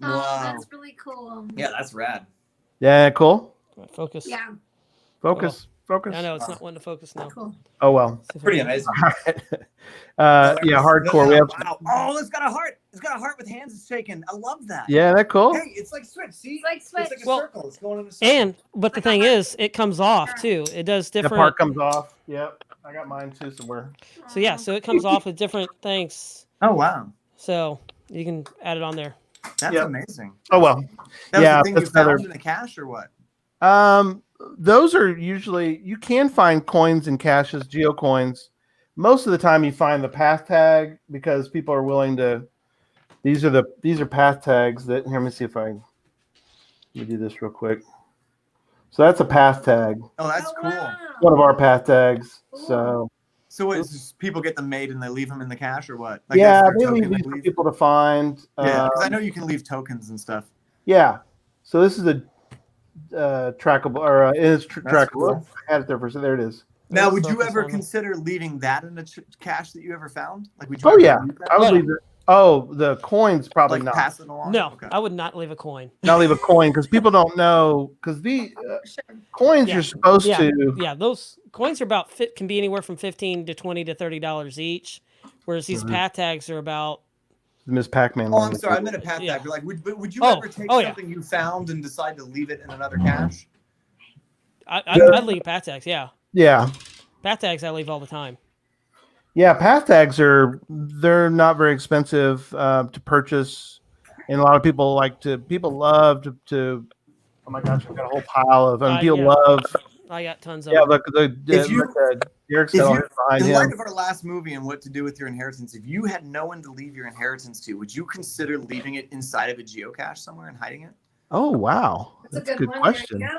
Oh, Wow. that's really cool. Yeah, that's rad. Yeah, cool. Focus. Yeah, Focus. I know it's not one to focus now. cool. Oh well. See if I Pretty can- amazing. All right. Yeah, hardcore. We have. Wow. Oh, it's got a heart. It's got a heart with hands shaking. I love that. Yeah, that cool. Hey, it's like Switch. See? It's like Switch. It's like a Well, circle. It's going in a circle. But the thing is, it comes off too. It does The different. part comes off. Yep, I got mine too somewhere. So yeah, so it comes off with different things. Oh, wow. So you can add it on there. That's Yep. amazing. Oh well. That Yeah, was the thing you that's another- found in the cache or what? Those are usually you can find coins and caches, geocoins. Most of the time, you find the path tag because people are willing to. These are path tags that. Here, let me see if I. Let me do this real quick. So that's a path tag. Oh, that's cool. Wow. One of our path tags. Cool. So So it's just people get them made and they leave them in the cache or what? Like yeah, that's they their leave token these for leave? people to find. Yeah, because I know you can leave tokens and stuff. Yeah. So this is a trackable, or it's That's trackable. cool. I had it there for so there it is. Now, would you Focus ever on it. consider leaving that in a cache that you ever found? Like, would you? Oh ever yeah, leave that? I would What? leave it. Oh, the coins probably Like not. pass it along. No, Okay. I would not leave a coin. Not leave a coin because people don't know because the Sure. coins Yeah. you're supposed Yeah, to. yeah. Those coins are about can be anywhere from $15 to $20 to $30 each, whereas these Mhm. path tags are about. Miss Pac-Man. Oh, one. I'm sorry. I meant a path Yeah. tag. Like, would you Oh, ever take oh, yeah. something you found and decide to leave it in another cache? I'd leave path tags. Yeah, Yeah, path tags I leave all the time. yeah. Path tags they're not very expensive to purchase, and a lot of people love to. Oh my gosh, we got a whole pile of. And people Yeah. love. I got tons of. Yeah, them. look, If you- Derek's if got all you- his behind In him. light of our last movie and what to do with your inheritance, if you had no one to leave your inheritance to, would you consider leaving it inside of a geocache somewhere and hiding it? Oh wow, That's a good one. question. There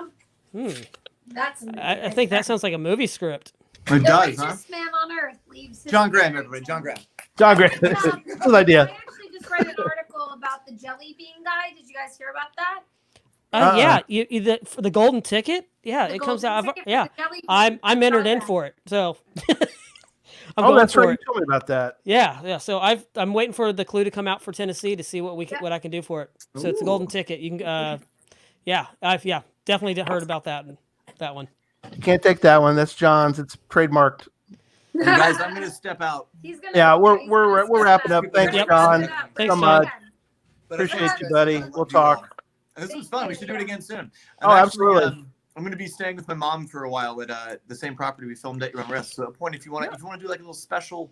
you go. Hmm. That's. I think that sounds like a movie script. It The does, huh? richest man on earth leaves. His John Graham, inheritance. everybody. John Graham. John Grant, Yeah. that's an idea. I actually just read an article about the jelly bean guy. Did you guys hear about that? Yeah, for the golden ticket. Yeah, The it comes golden out. ticket for Yeah, the jelly I'm bean entered in program. for it. So. I'm Oh, going that's for right. You it. told me about that. Yeah. So I'm waiting for the clue to come out for Tennessee to see what Yep. what I can do for it. So it's a golden ticket. You can. I've definitely heard about that one. You can't take that one. That's John's. It's trademarked. You guys, I'm going to step out. He's gonna. Yeah, we're he's gonna step wrapping up. We're Thanks, gonna John. wrap it up. Thanks, so John. much. But Appreciate I love you, this. buddy. I love We'll you all. talk. And this was fun. We should do it again soon. Oh, absolutely. I'm going to be staying with my mom for a while at the same property we filmed at Your Own Risk. So at a point, if you want to do like a little special,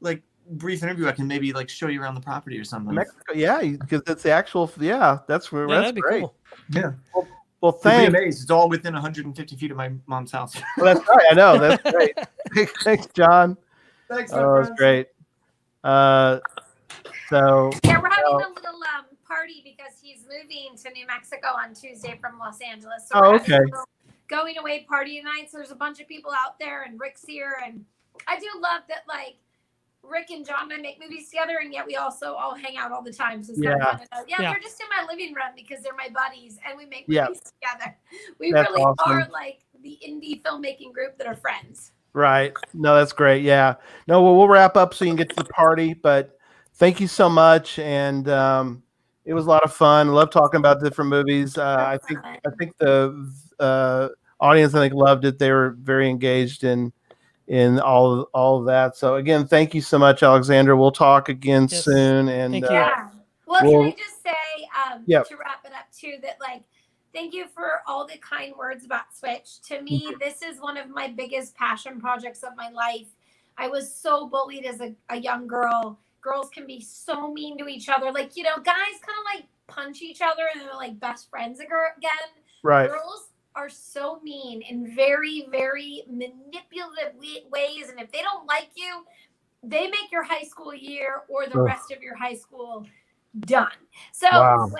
like brief interview, I can maybe like show you around the property or something. Mexico, yeah, because it's the actual. Yeah, that's where. Yeah, that's that'd be great. cool. Yeah. Well, You'll be thanks. amazed. It's all within 150 feet of my mom's house. Well, that's right. I know. That's great. Thanks, John. Thanks, my Oh, that's friends. great. So Yeah, we're having a little party because he's moving to New Mexico on Tuesday from Los Angeles. So Oh, we're having okay. a little going away party tonight. So there's a bunch of people out there, and Rick's here, and I do love that. Like Rick and John and I make movies together, and yet we also all hang out all the time. So it's kind of Yeah. fun to know. Yeah, Yeah. they're just in my living room because they're my buddies, and we make Yeah. movies together. We That's really awesome. are like the indie filmmaking group that are friends. right. No, that's great. Yeah. No, well, we'll wrap up so you can get to the party. But thank you so much, and it was a lot of fun. Love talking about different movies. I think the audience loved it. They were very engaged in all of that. So again, thank you so much, Alexandra. We'll talk again Yes. soon. And Thank you. Yeah. Well, well- can I just say Yep. to wrap it up too that like thank you for all the kind words about Switch. To me, this is one of my biggest passion projects of my life. I was so bullied as a young girl. Girls can be so mean to each other. Like, you know, guys kind of like punch each other and they're like best friends again. right. Girls are so mean in very, very manipulative ways. And if they don't like you, they make your high school year or the Ugh. rest of your high school done. So Wow.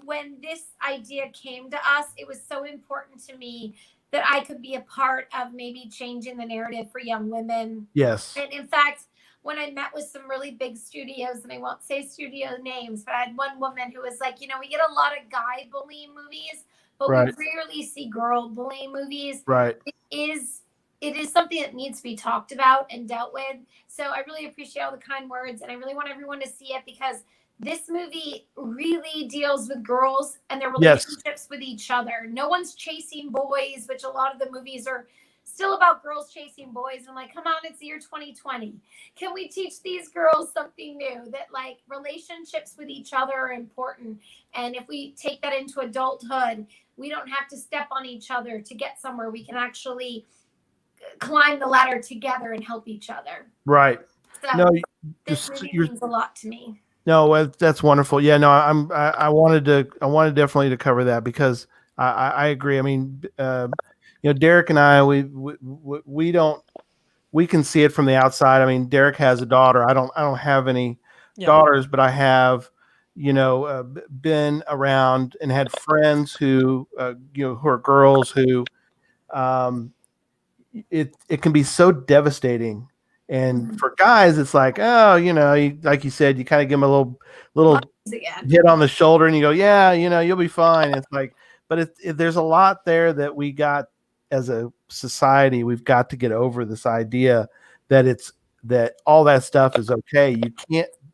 when this idea came to us, it was so important to me that I could be a part of maybe changing the narrative for young women. Yes. And in fact, when I met with some really big studios, and I won't say studio names, but I had one woman who was like, we get a lot of guy bullying movies, but Right. we rarely see girl bullying movies. Right. It is something that needs to be talked about and dealt with. So I really appreciate all the kind words, and I really want everyone to see it because this movie really deals with girls and their Yes. relationships with each other. No one's chasing boys, which a lot of the movies are still about girls chasing boys. And I'm like, come on, it's the year 2020. Can we teach these girls something new? That like relationships with each other are important. And if we take that into adulthood, we don't have to step on each other to get somewhere. We can actually climb the ladder together and help each other. Right. So No, this movie means a lot to me. No, that's wonderful. Yeah, no, I wanted definitely to cover that because I agree. I mean, Derek and I, we can see it from the outside. I mean, Derek has a daughter. I don't have any daughters, but I have, been around and had friends who, who are girls who, it can be so devastating. And for guys, it's like, oh, like you said, you kind of give them a little hit on the shoulder and you go, yeah, you'll be fine. It's like, but there's a lot there that we got as a society. We've got to get over this idea that all that stuff is okay.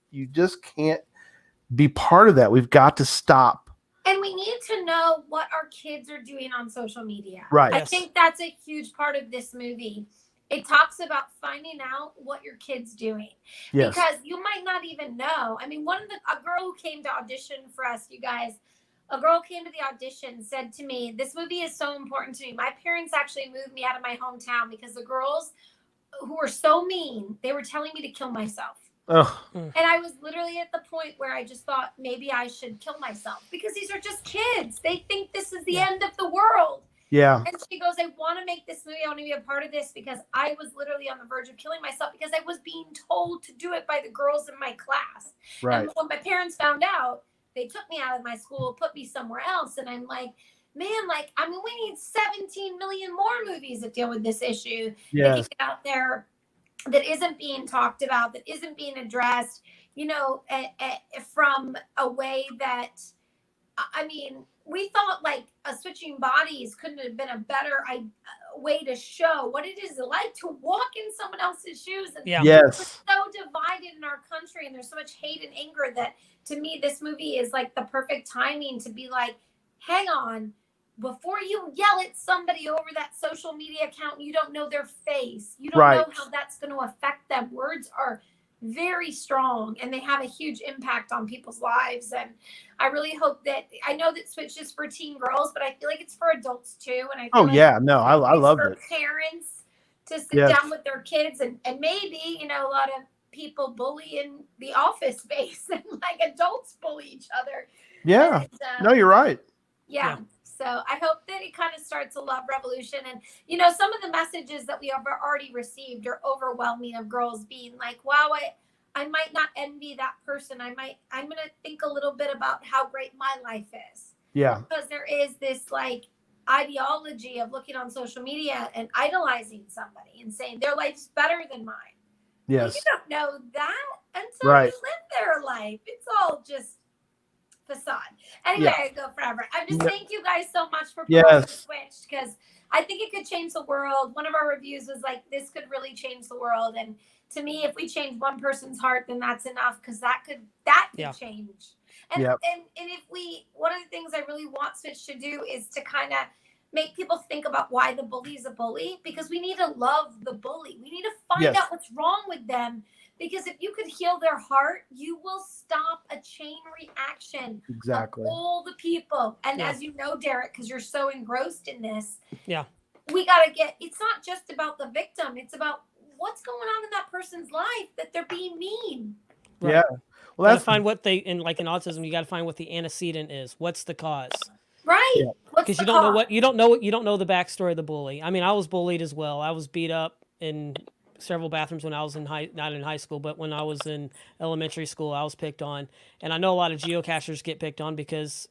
You just can't be part of that. We've got to stop. And we need to know what our kids are doing on social media. Right. I think that's a huge part of this movie. It talks about finding out what your kid's doing. Yes. Because you might not even know. I mean, a girl who came to audition for us, you guys, a girl came to the audition, said to me, this movie is so important to me. My parents actually moved me out of my hometown because the girls who were so mean, they were telling me to kill myself. Ugh. And I was literally at the point where I just thought maybe I should kill myself because these are just kids. They think this is the end of the world. Yeah. And she goes, I want to make this movie. I want to be a part of this because I was literally on the verge of killing myself because I was being told to do it by the girls in my class. Right. And when my parents found out, they took me out of my school, put me somewhere else. And I'm like, man, we need 17 million more movies that deal with this issue. Yes. That get out there that isn't being talked about, that isn't being addressed, from a way that, I mean, we thought like switching bodies couldn't have been a better way to show what it is like to walk in someone else's shoes. And Yes. We're so divided in our country and there's so much hate and anger that to me, this movie is like the perfect timing to be like, hang on, before you yell at somebody over that social media account, you don't know their face. You don't know how that's going to affect them. Words are very strong and they have a huge impact on people's lives. And I really hope that, I know that Switch is for teen girls, but I feel like it's for adults too. And I feel I loved it. Parents to sit down with their kids and maybe, a lot of people bully in the office space and like adults bully each other. Yeah. And, no, you're right. Yeah. So I hope that it kind of starts a love revolution. And, some of the messages that we have already received are overwhelming of girls being like, wow, I might not envy that person. I'm going to think a little bit about how great my life is. Yeah. Because there is this like ideology of looking on social media and idolizing somebody and saying their life's better than mine. Yes. You don't know that until you live their life. It's all just facade. Anyway, I go forever. I just thank you guys so much for promoting Switch because I think it could change the world. One of our reviews was like, this could really change the world. And to me, if we change one person's heart, then that's enough because that could change. And if one of the things I really want Switch to do is to kind of make people think about why the bully is a bully because we need to love the bully. We need to find out what's wrong with them. Because if you could heal their heart, you will stop a chain reaction of all the people. And as you know, Derek, because you're so engrossed in this, we got to it's not just about the victim. It's about what's going on in that person's life that they're being mean. Right. Yeah. Well, that's find what in autism, you got to find what the antecedent is. What's the cause? Right. Because you don't know the backstory of the bully. I mean, I was bullied as well. I was beat up in several bathrooms when I was not in high school, but when I was in elementary school, I was picked on. And I know a lot of geocachers get picked on because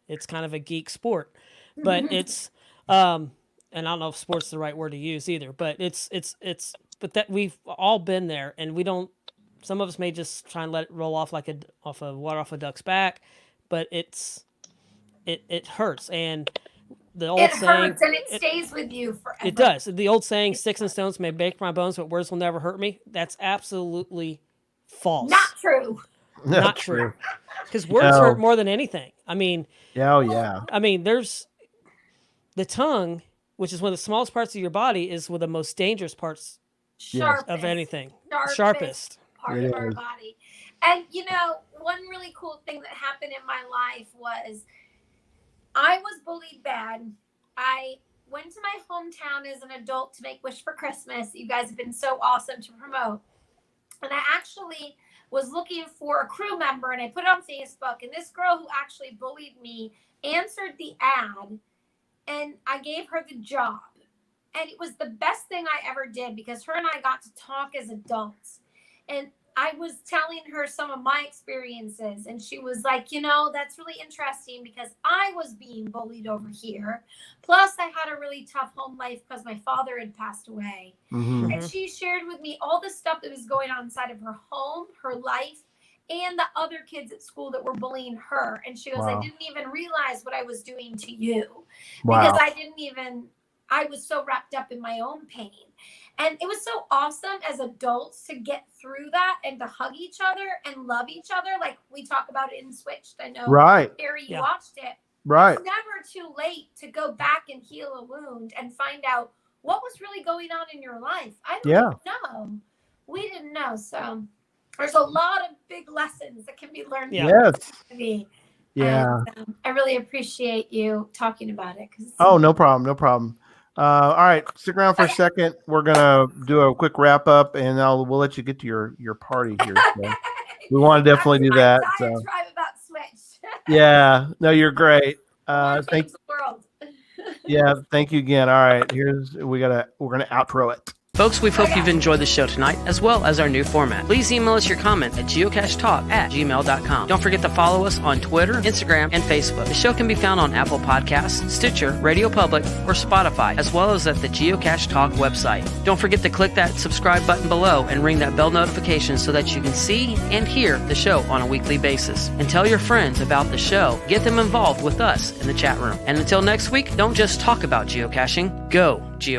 it's kind of a geek sport. But it's, and I don't know if sport's the right word to use either, but but that we've all been there, and we don't, some of us may just try and let it roll off like water off a duck's back, but it hurts. And the old It saying, hurts and it stays with you forever. it does. The old saying, sticks and stones may break my bones, but words will never hurt me. That's absolutely false. Not true. Not true. Because words hurt more than anything. I mean, I mean, there's the tongue, which is one of the smallest parts of your body, is one of the most dangerous parts of anything. Sharpest part of our body. And you know, one really cool thing that happened in my life was I was bullied bad. I went to my hometown as an adult to make Wish for Christmas. You guys have been so awesome to promote. And I actually was looking for a crew member, and I put it on Facebook, and this girl who actually bullied me answered the ad, and I gave her the job. And it was the best thing I ever did because her and I got to talk as adults. And I was telling her some of my experiences, and she was like, you know, that's really interesting because I was being bullied over here. Plus, I had a really tough home life because my father had passed away. Mm-hmm. And she shared with me all the stuff that was going on inside of her home, her life, and the other kids at school that were bullying her. And she goes, I didn't even realize what I was doing to you because I was so wrapped up in my own pain. And it was so awesome as adults to get through that and to hug each other and love each other. Like we talk about it in Switched. I know, Barry, you watched it. Right. It's never too late to go back and heal a wound and find out what was really going on in your life. I don't know. We didn't know. So there's a lot of big lessons that can be learned. Yes. Yeah. And, I really appreciate you talking about it. No problem. No problem. All right, stick around for a second. We're gonna do a quick wrap up, and we'll let you get to your party here. So we want to definitely do that. So. About Switch. Yeah, no, you're great. Thank. The world. Yeah, thank you again. All right, we're gonna outro it. Folks, we hope you've enjoyed the show tonight, as well as our new format. Please email us your comment at geocachetalk@gmail.com. Don't forget to follow us on Twitter, Instagram, and Facebook. The show can be found on Apple Podcasts, Stitcher, Radio Public, or Spotify, as well as at the Geocache Talk website. Don't forget to click that subscribe button below and ring that bell notification so that you can see and hear the show on a weekly basis. And tell your friends about the show. Get them involved with us in the chat room. And until next week, don't just talk about geocaching, go